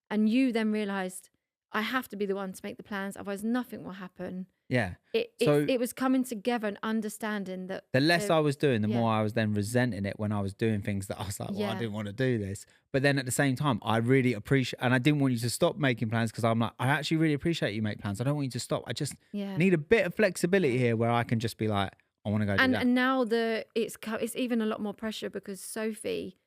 And you then realised, I have to be the one to make the plans, otherwise nothing will happen. Yeah. It was coming together and understanding that. The less I was doing, the more I was then resenting it when I was doing things that I was like, well, I didn't want to do this. But then at the same time, I really appreciate, and I didn't want you to stop making plans, because I'm like, I actually really appreciate you make plans. I don't want you to stop. I just need a bit of flexibility here where I can just be like, I want to go do that. And now it's even a lot more pressure, because Sophie,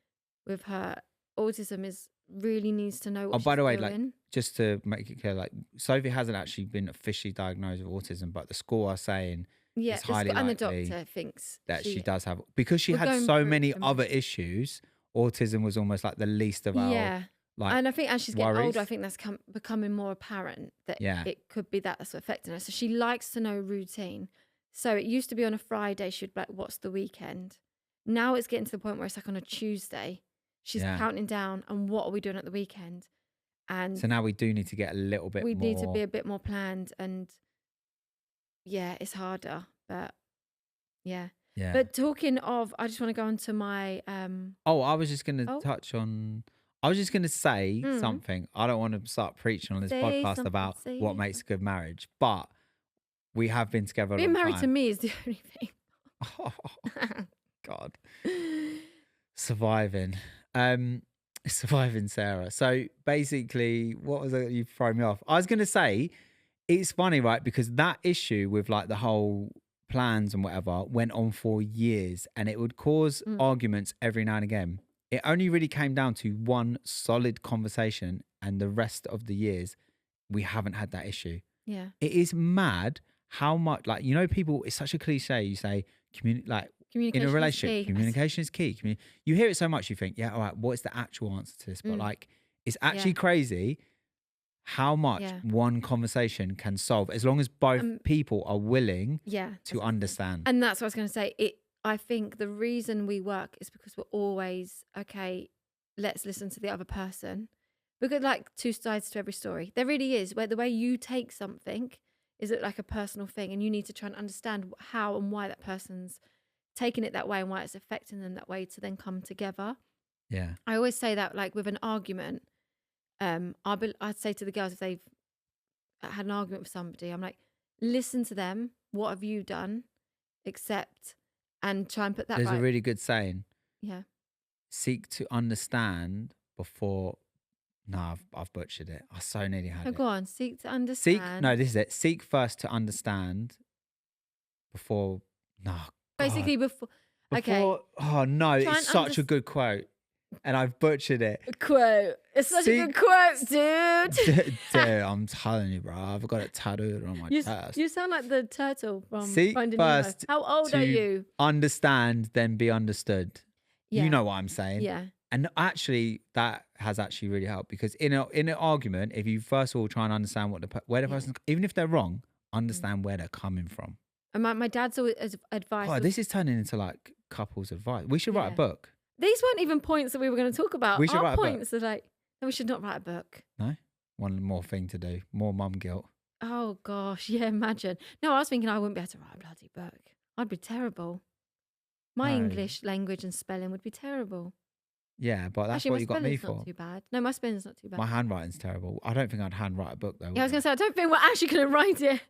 with her autism, really needs to know what she's doing. By the way, like, just to make it clear, like, Sophie hasn't actually been officially diagnosed with autism, but the school are saying it's highly likely, and the doctor thinks that she does have, because she had so many other issues. Autism was almost like the least of our like, and I think as she's getting worries. older, I think that's becoming more apparent that it could be that's affecting her. So she likes to know routine. So it used to be on a Friday, she'd be like, what's the weekend? Now it's getting to the point where it's like on a Tuesday. She's counting down, and what are we doing at the weekend? And so now we do need to get a little bit more. We need to be a bit more planned, and it's harder, but yeah. But talking of, I just want to go on to my... I was just going to touch on... I was just going to say something. I don't want to start preaching on this podcast about what makes a good marriage, but we have been together a long time. Being married to me is the only thing. Oh, God. Surviving, Sarah. So basically, what was it? You throw me off. I was going to say, it's funny, right? Because that issue with like the whole plans and whatever went on for years, and it would cause arguments every now and again. It only really came down to one solid conversation, and the rest of the years, we haven't had that issue. Yeah. It is mad how much, like, you know, people, it's such a cliche. You say, in a relationship, communication is key. You hear it so much, you think, yeah, all right, what is the actual answer to this? But like, it's actually crazy how much one conversation can solve, as long as both people are willing to understand. And that's what I was going to say. I think the reason we work is because we're always, okay, let's listen to the other person. Because like two sides to every story. There really is. Where the way you take something is it like a personal thing, and you need to try and understand how and why that person's taking it that way and why it's affecting them that way to then come together. Yeah. I always say that, like with an argument, I'd say to the girls, if they've had an argument with somebody, I'm like, listen to them. What have you done? Accept and try and put that There's right. a really good saying. Yeah. Seek to understand before... No, I've butchered it. I so nearly had it. Go on. Seek to understand. No, this is it. Seek first to understand before... No, basically before... Okay. Oh, no. It's such a good quote. And I've butchered it. Quote. It's such a good quote, dude. Dude, I'm telling you, bro. I've got it tattooed on my chest. You sound like the turtle from Seek Finding first Nemo. How old are you? Understand, then be understood. Yeah. You know what I'm saying. Yeah. And actually, that has actually really helped, because in an argument, if you first of all try and understand where the person, even if they're wrong, understand where they're coming from. And my dad's always advice. Oh, this is turning into like couples advice. We should write a book. These weren't even points that we were going to talk about. We should Our write points are like, no, we should not write a book. No? One more thing to do. More mum guilt. Oh, gosh. Yeah, imagine. No, I was thinking I wouldn't be able to write a bloody book. I'd be terrible. My English language and spelling would be terrible. Yeah, but that's actually, what you got me for. Not too bad. No, my spelling's not too bad. My handwriting's terrible. I don't think I'd handwrite a book though. Yeah, I was going to say, I don't think we're actually going to write it.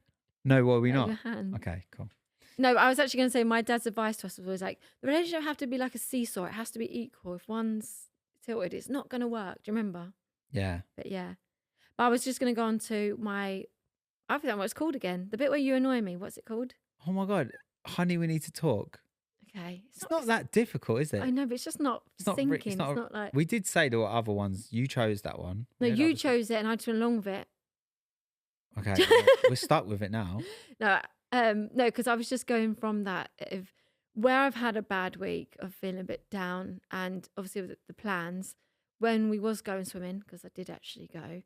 No, well, we're not. Okay, cool. No, I was actually going to say my dad's advice to us was always like, the relationship have to be like a seesaw. It has to be equal. If one's tilted, it's not going to work. Do you remember? Yeah. But yeah. But I was just going to go on to I forgot what it's called again. The bit where you annoy me. What's it called? Oh my God. Honey, we need to talk. Okay. It's not that difficult, is it? I know, but it's just not sinking. It's not like... We did say there were other ones. You chose that one. No, you chose it and I just went along with it. Okay. We're stuck with it now. No, because I was just going from that where I've had a bad week of feeling a bit down, and obviously with the plans, when we was going swimming, because I did actually go,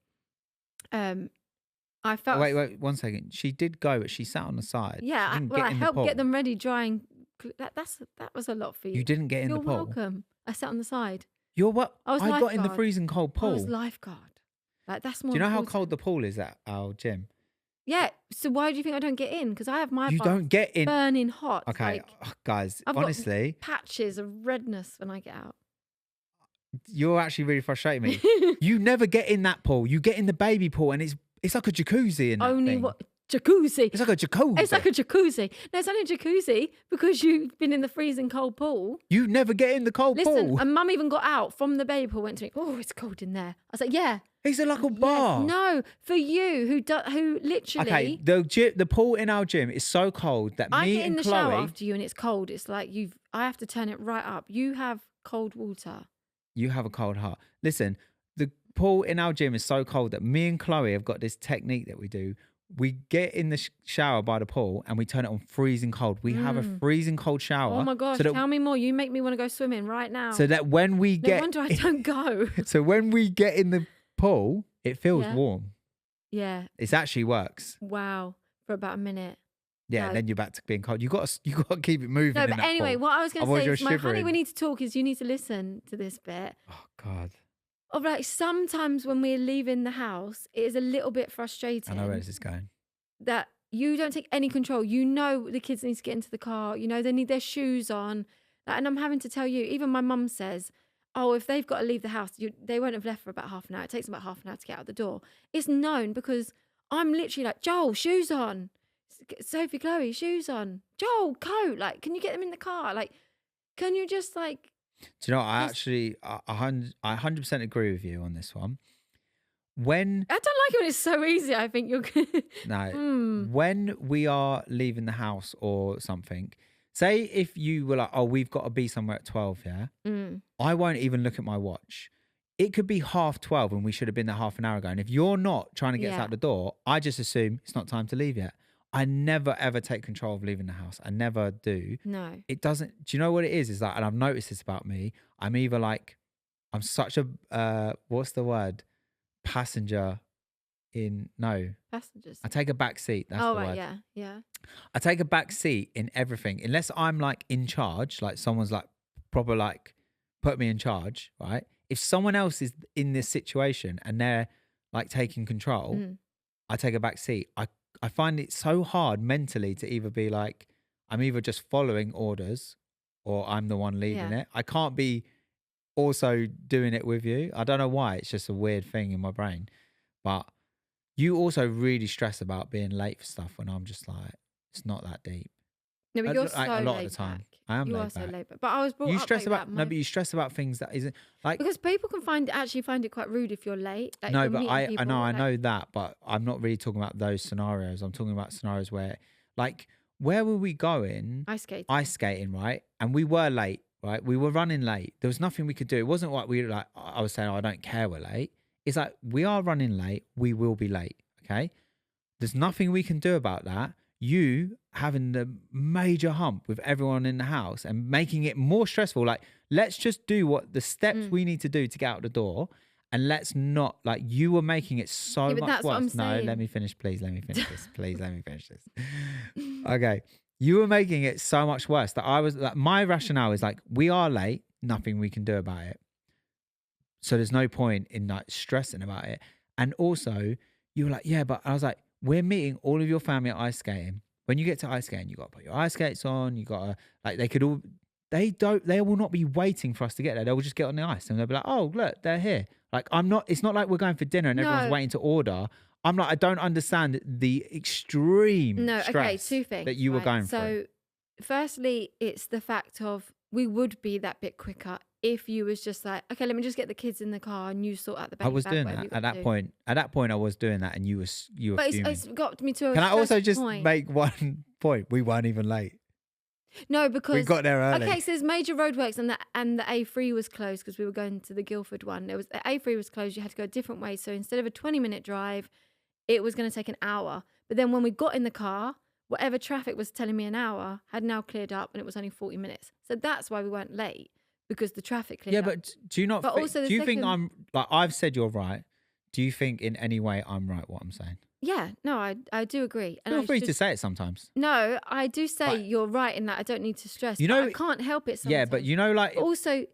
I felt... Wait, 1 second. She did go, but she sat on the side. Yeah, I helped get them ready, drying. That was a lot for you. You didn't get in the pool? You're welcome. I sat on the side. You're what? I got in the freezing cold pool. I was lifeguard. Like, that's more Do you know important. how cold the pool is at our gym? Yeah. So why do you think I don't get in? Because I have my You don't get in. Burning hot. Okay, like, guys, I've honestly. Got patches of redness when I get out. You're actually really frustrating me. You never get in that pool. You get in the baby pool, and it's like a jacuzzi in that thing. What? Jacuzzi. It's like a jacuzzi. It's like a jacuzzi. No, it's only a jacuzzi because you've been in the freezing cold pool. You never get in the cold pool. Listen, and Mum even got out from the baby pool, went to me, oh, it's cold in there. I was like, yeah. It's like a bar. Yes. No, for you who literally... Okay, the pool in our gym is so cold that I me get in and the Chloe... shower after you and it's cold. It's like I have to turn it right up. You have cold water. You have a cold heart. Listen, the pool in our gym is so cold that me and Chloe have got this technique that we do. We get in the shower by the pool and we turn it on freezing cold. We have a freezing cold shower. Oh my gosh, tell me more. You make me want to go swimming right now. So that when we get... No wonder I don't go. So when we get in the pool, it feels warm. Yeah. It actually works. Wow. For about a minute. Yeah, and then you're back to being cold. You got to keep it moving. No, but anyway, what I was going to say is, my honey, we need to talk is you need to listen to this bit. Oh, God. Of like, sometimes when we're leaving the house, it is a little bit frustrating. I know where this is going. That you don't take any control. You know the kids need to get into the car. You know they need their shoes on. And I'm having to tell you, even my mum says, oh, if they've got to leave the house, they won't have left for about half an hour. It takes them about half an hour to get out the door. It's known because I'm literally like, Joel, shoes on. Sophie, Chloe, shoes on. Joel, coat. Like, can you get them in the car? Like, can you just like... Do you know, I 100% agree with you on this one. when I don't like it when it's so easy. I think you're no, when we are leaving the house or something, say if you were like, oh, we've got to be somewhere at 12, yeah, I won't even look at my watch. It could be 12:30 and we should have been there half an hour ago. And if you're not trying to get us out the door, I just assume it's not time to leave yet. I never, ever take control of leaving the house. I never do. No. It doesn't, do you know what it is? Is like, and I've noticed this about me. I'm either like, I'm such a, what's the word? Passenger Passengers. I take a back seat. That's the word. Yeah. I take a back seat in everything. Unless I'm like in charge, like someone's like proper like put me in charge, right? If someone else is in this situation and they're like taking control, I take a back seat. I find it so hard mentally to either be like, I'm either just following orders or I'm the one leading it. I can't be also doing it with you. I don't know why. It's just a weird thing in my brain. But you also really stress about being late for stuff when I'm just like, it's not that deep. No, but you're so a lot of the time. back. I am you laid are so back. laid back. But I was brought You up stress like about that. no, but you stress about things that isn't like because people can find it quite rude if you're late. Like, no, you're but meeting I people, know I like, know that, but I'm not really talking about those scenarios. I'm talking about scenarios where, like, where were we going? Ice skating, right? And we were late, right? We were running late. There was nothing we could do. It wasn't like we were like I was saying, oh, I don't care, we're late. It's like we are running late. We will be late. Okay. There's nothing we can do about that. You having the major hump with everyone in the house and making it more stressful. Like, let's just do what the steps we need to do to get out the door. And let's not, like, you were making it so much that's worse. what I'm No, saying. let me finish, please. Let me finish this. Please, let me finish this. Okay. You were making it so much worse that I was like, my rationale is like, we are late. Nothing we can do about it. So there's no point in like stressing about it. And also, you were like, yeah, but I was like, we're meeting all of your family at ice skating. When you get to ice skating, you got to put your ice skates on. You got to, like, they will not be waiting for us to get there. They'll just get on the ice and they'll be like, oh, look, they're here. Like, it's not like we're going for dinner and everyone's waiting to order. I'm like, I don't understand the extreme stress two things, that you were going through. So, firstly, it's the fact of we would be that bit quicker if you was just like, okay, let me just get the kids in the car and you sort out the baby. I was doing that at that point. At that point, I was doing that, and you were. But it's got me to. Can I also just point. make one point? We weren't even late. No, because we got there early. Okay, so there's major roadworks and the A3 was closed because we were going to the Guildford one. The A3 was closed. You had to go a different way. So instead of a 20-minute drive, it was going to take an hour. But then when we got in the car, whatever traffic was telling me an hour had now cleared up and it was only 40 minutes. So that's why we weren't late, because the traffic cleared up. Yeah, but do you not do you think I'm like, I've said you're right. Do you think in any way I'm right what I'm saying? Yeah, no, I do agree. And feel free to say it sometimes. No, I do say you're right in that I don't need to stress. You know, I can't help it sometimes. Yeah, but you know, like... Also,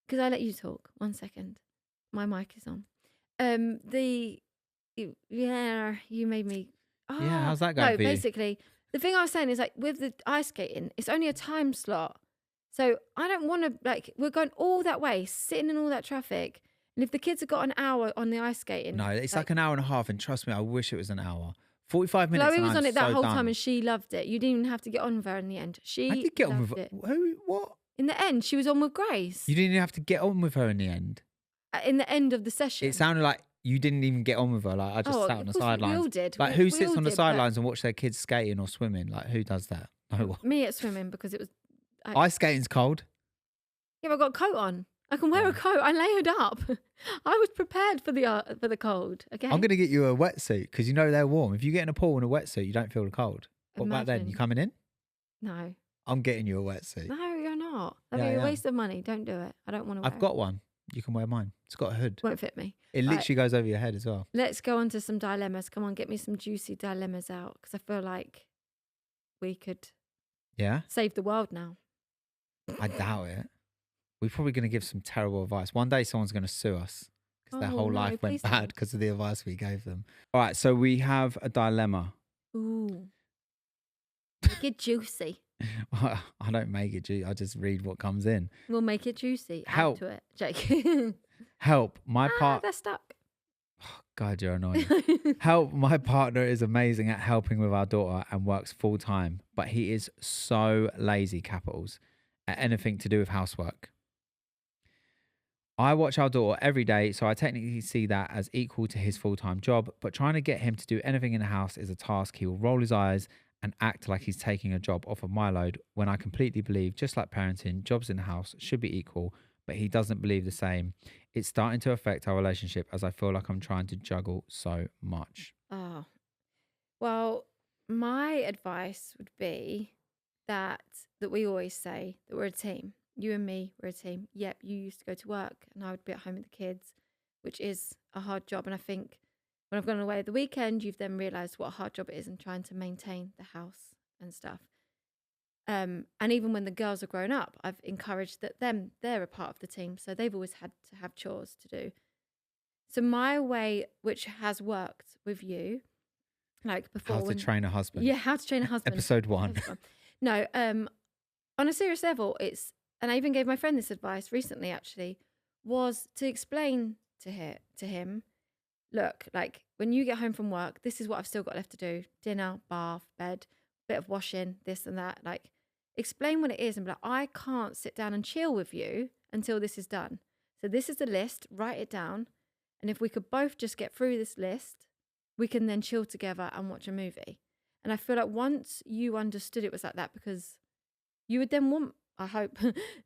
because I let you talk. 1 second. My mic is on. You made me... Oh, yeah, how's that going for you? No, basically, the thing I was saying is, like, with the ice skating, it's only a time slot. So I don't want to, like, we're going all that way, sitting in all that traffic. And if the kids have got an hour on the ice skating... No, it's like an hour and a half. And trust me, I wish it was an hour. 45 minutes. Chloe was on it that whole time and she loved it. You didn't even have to get on with her in the end. I did get on with her. Who? What? In the end, she was on with Grace. You didn't even have to get on with her in the end? In the end of the session. It sounded like you didn't even get on with her. Like, I just sat on the sidelines. We all did. Like, who sits on the sidelines and watch their kids skating or swimming? Like, who does that? No one. Me at swimming, because it was... Ice skating's cold. Yeah, but I've got a coat on. I can wear a coat. I layered up. I was prepared for the cold. Okay. I'm gonna get you a wetsuit because you know they're warm. If you get in a pool in a wetsuit, you don't feel the cold. What about then? You coming in? No. I'm getting you a wetsuit. No, you're not. That'd be a waste of money. Don't do it. I don't want to. I've got one. You can wear mine. It's got a hood. Won't fit me. It literally goes over your head as well. Let's go on to some dilemmas. Come on, get me some juicy dilemmas out, because I feel like we could. Yeah. Save the world now. I doubt it. We're probably going to give some terrible advice. One day someone's going to sue us because their whole life went bad because of the advice we gave them. All right, so we have a dilemma. Ooh. Make it juicy. I don't make it juicy. I just read what comes in. We'll make it juicy. Help. Add to it. Jake. Help. My part. They're stuck. Oh, God, you're annoying. Help. My partner is amazing at helping with our daughter and works full time, but he is so lazy, capitals, at anything to do with housework. I watch our daughter every day, so I technically see that as equal to his full-time job, but trying to get him to do anything in the house is a task. He will roll his eyes and act like he's taking a job off of my load when I completely believe, just like parenting, jobs in the house should be equal, but he doesn't believe the same. It's starting to affect our relationship as I feel like I'm trying to juggle so much. Oh, well, my advice would be that we always say that we're a team. You and me, we're a team. Yep, you used to go to work and I would be at home with the kids, which is a hard job. And I think when I've gone away at the weekend, you've then realised what a hard job it is and trying to maintain the house and stuff. And even when the girls are grown up, I've encouraged that they're a part of the team. So they've always had to have chores to do. So my way, which has worked with you, like before. How to train a husband. Yeah, how to train a husband. Episode 1. No, on a serious level, and I even gave my friend this advice recently, actually, was to explain to him, look, like when you get home from work, this is what I've still got left to do: dinner, bath, bed, bit of washing, this and that. Like, explain what it is and be like, I can't sit down and chill with you until this is done. So this is the list, write it down. And if we could both just get through this list, we can then chill together and watch a movie. And I feel like once you understood it was like that, because you would then want, I hope,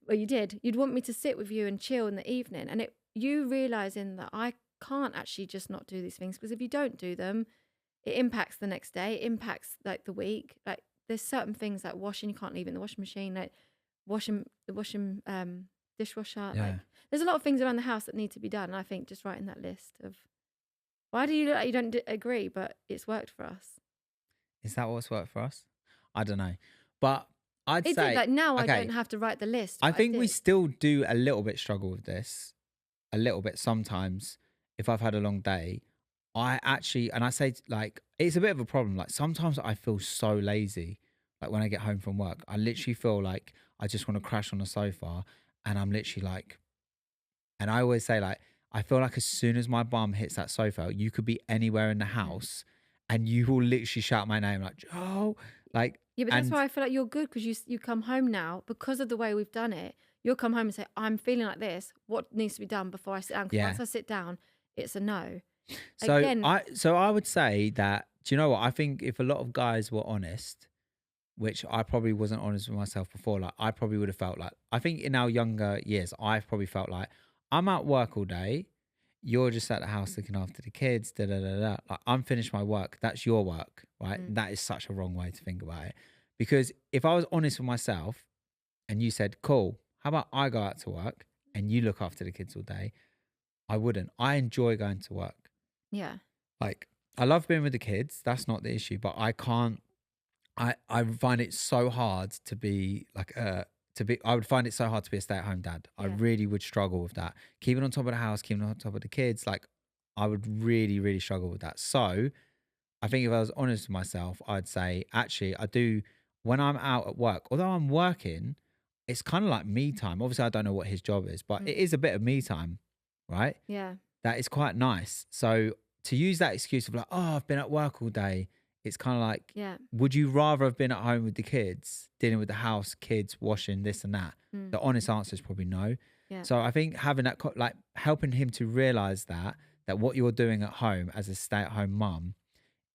well, you did, you'd want me to sit with you and chill in the evening. And you realizing that I can't actually just not do these things, because if you don't do them, it impacts the next day, it impacts like the week. Like there's certain things like washing, you can't leave it in the washing machine, like washing dishwasher. Yeah. Like there's a lot of things around the house that need to be done. And I think just writing that list of, why do you look like you don't agree, but it's worked for us? Is that what's worked for us? I don't know. But I'd say... like now okay, I don't have to write the list. I think we still do a little bit struggle with this. A little bit sometimes. If I've had a long day, I actually... And I say, like, it's a bit of a problem. Like, sometimes I feel so lazy. Like, when I get home from work, I literally feel like I just want to crash on the sofa. And I'm literally like... And I always say, like, I feel like as soon as my bum hits that sofa, you could be anywhere in the house and you will literally shout my name like, Joe. Like, yeah, but that's why I feel like you're good, because you come home now, because of the way we've done it, you'll come home and say, I'm feeling like this. What needs to be done before I sit down? Because once I sit down, it's a no. So again, I would say that, do you know what? I think if a lot of guys were honest, which I probably wasn't honest with myself before, like I probably would have felt like, I think in our younger years, I've probably felt like I'm at work all day. You're just at the house looking after the kids, Like I'm finished my work. That's your work, right? That is such a wrong way to think about it. Because if I was honest with myself and you said, cool, how about I go out to work and you look after the kids all day? I wouldn't. I enjoy going to work. Yeah. Like I love being with the kids. That's not the issue, but I can't, I find it so hard to be like, I would find it so hard to be a stay-at-home dad. Yeah. I really would struggle with that. Keeping on top of the house, keeping on top of the kids, like I would really, really struggle with that. So I think if I was honest with myself, I'd say, actually, I do, when I'm out at work, although I'm working, it's kind of like me time. Obviously, I don't know what his job is, but it is a bit of me time, right? Yeah. That is quite nice. So to use that excuse of like, oh, I've been at work all day, it's kind of like, would you rather have been at home with the kids, dealing with the house, kids, washing, this and that? The honest answer is probably no. Yeah. So I think having that, like helping him to realize that what you're doing at home as a stay-at-home mum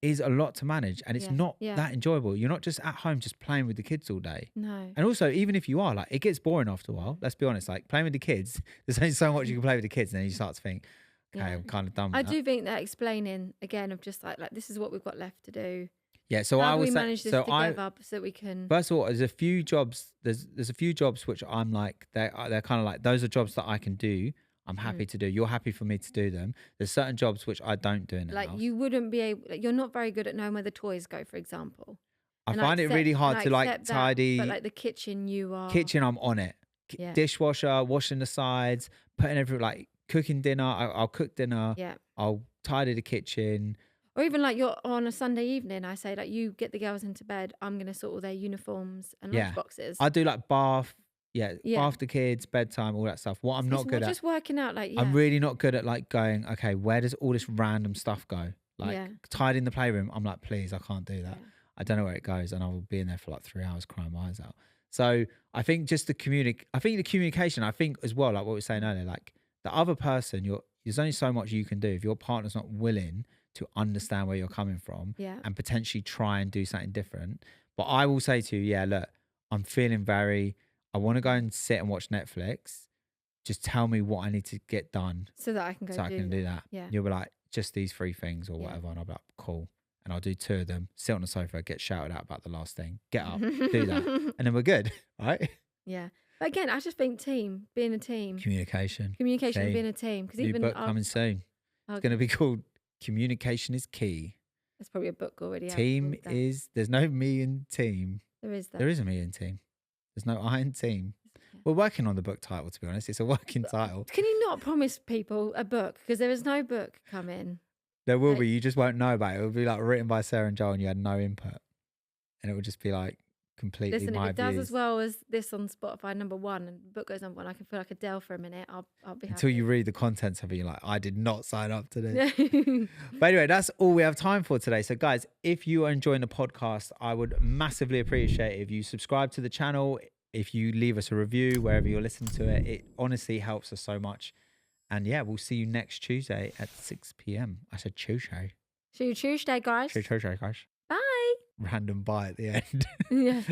is a lot to manage, and it's not that enjoyable. You're not just at home just playing with the kids all day. No. And also, even if you are, like, it gets boring after a while. Let's be honest. Like playing with the kids, there's only so much you can play with the kids, and then you start to think, okay, I'm kind of done with that. I do think that explaining again of just like this is what we've got left to do. Yeah, so how I was manage this together so we can. First of all, there's a few jobs. There's a few jobs which I'm like they're kind of like those are jobs that I can do. I'm happy to do. You're happy for me to do them. There's certain jobs which I don't do in the house. Like you wouldn't be able. Like, you're not very good at knowing where the toys go, for example. I find it really hard to like tidy. But like the kitchen, you are. Kitchen, I'm on it. Dishwasher, washing the sides, putting everything like cooking dinner. I'll cook dinner. Yeah. I'll tidy the kitchen. Or even like you're on a Sunday evening, I say like you get the girls into bed. I'm gonna sort all their uniforms and lunchboxes. I do like bath. Bath the kids, bedtime, all that stuff. What I'm not good at. Just working out like. I'm really not good at like going. Okay, where does all this random stuff go? Like tidying the playroom. I'm like, please, I can't do that. I don't know where it goes, and I will be in there for like 3 hours crying my eyes out. So I think just I think the communication. I think as well, like what we were saying earlier, like The other person, there's only so much you can do. If your partner's not willing to understand where you're coming from and potentially try and do something different. But I will say to you, yeah, look, I'm feeling I want to go and sit and watch Netflix. Just tell me what I need to get done so that I can do that. Yeah. You'll be like, just these 3 things or whatever. And I'll be like, cool. And I'll do 2 of them, sit on the sofa, get shouted at about the last thing, get up, do that. And then we're good, right? Yeah. But again, I just think being a team. Communication and being a team. Because even book coming soon. It's going to be called Communication is Key. There's probably a book already out. Team there's no me in team. There is that. There is a me in team. There's no I in team. We're working on the book title, to be honest. It's a working title. Can you not promise people a book? Because there is no book coming. There will be. You just won't know about it. It will be like written by Sarah and Joel and you had no input. And it will just be like completely Listen, my if it does views. as well as this on Spotify #1 and the book goes #1, I can feel like Adele for a minute. I'll be happy. Until you read the contents of it, you're like, I did not sign up to this. But anyway, that's all we have time for today. So guys, if you are enjoying the podcast, I would massively appreciate it if you subscribe to the channel, if you leave us a review wherever you're listening to it. It honestly helps us so much. And yeah, we'll see you next Tuesday at 6 p.m. I said Tuesday. See you Tuesday, guys. See you Tuesday, guys. Bye. Random bye at the end. Yeah.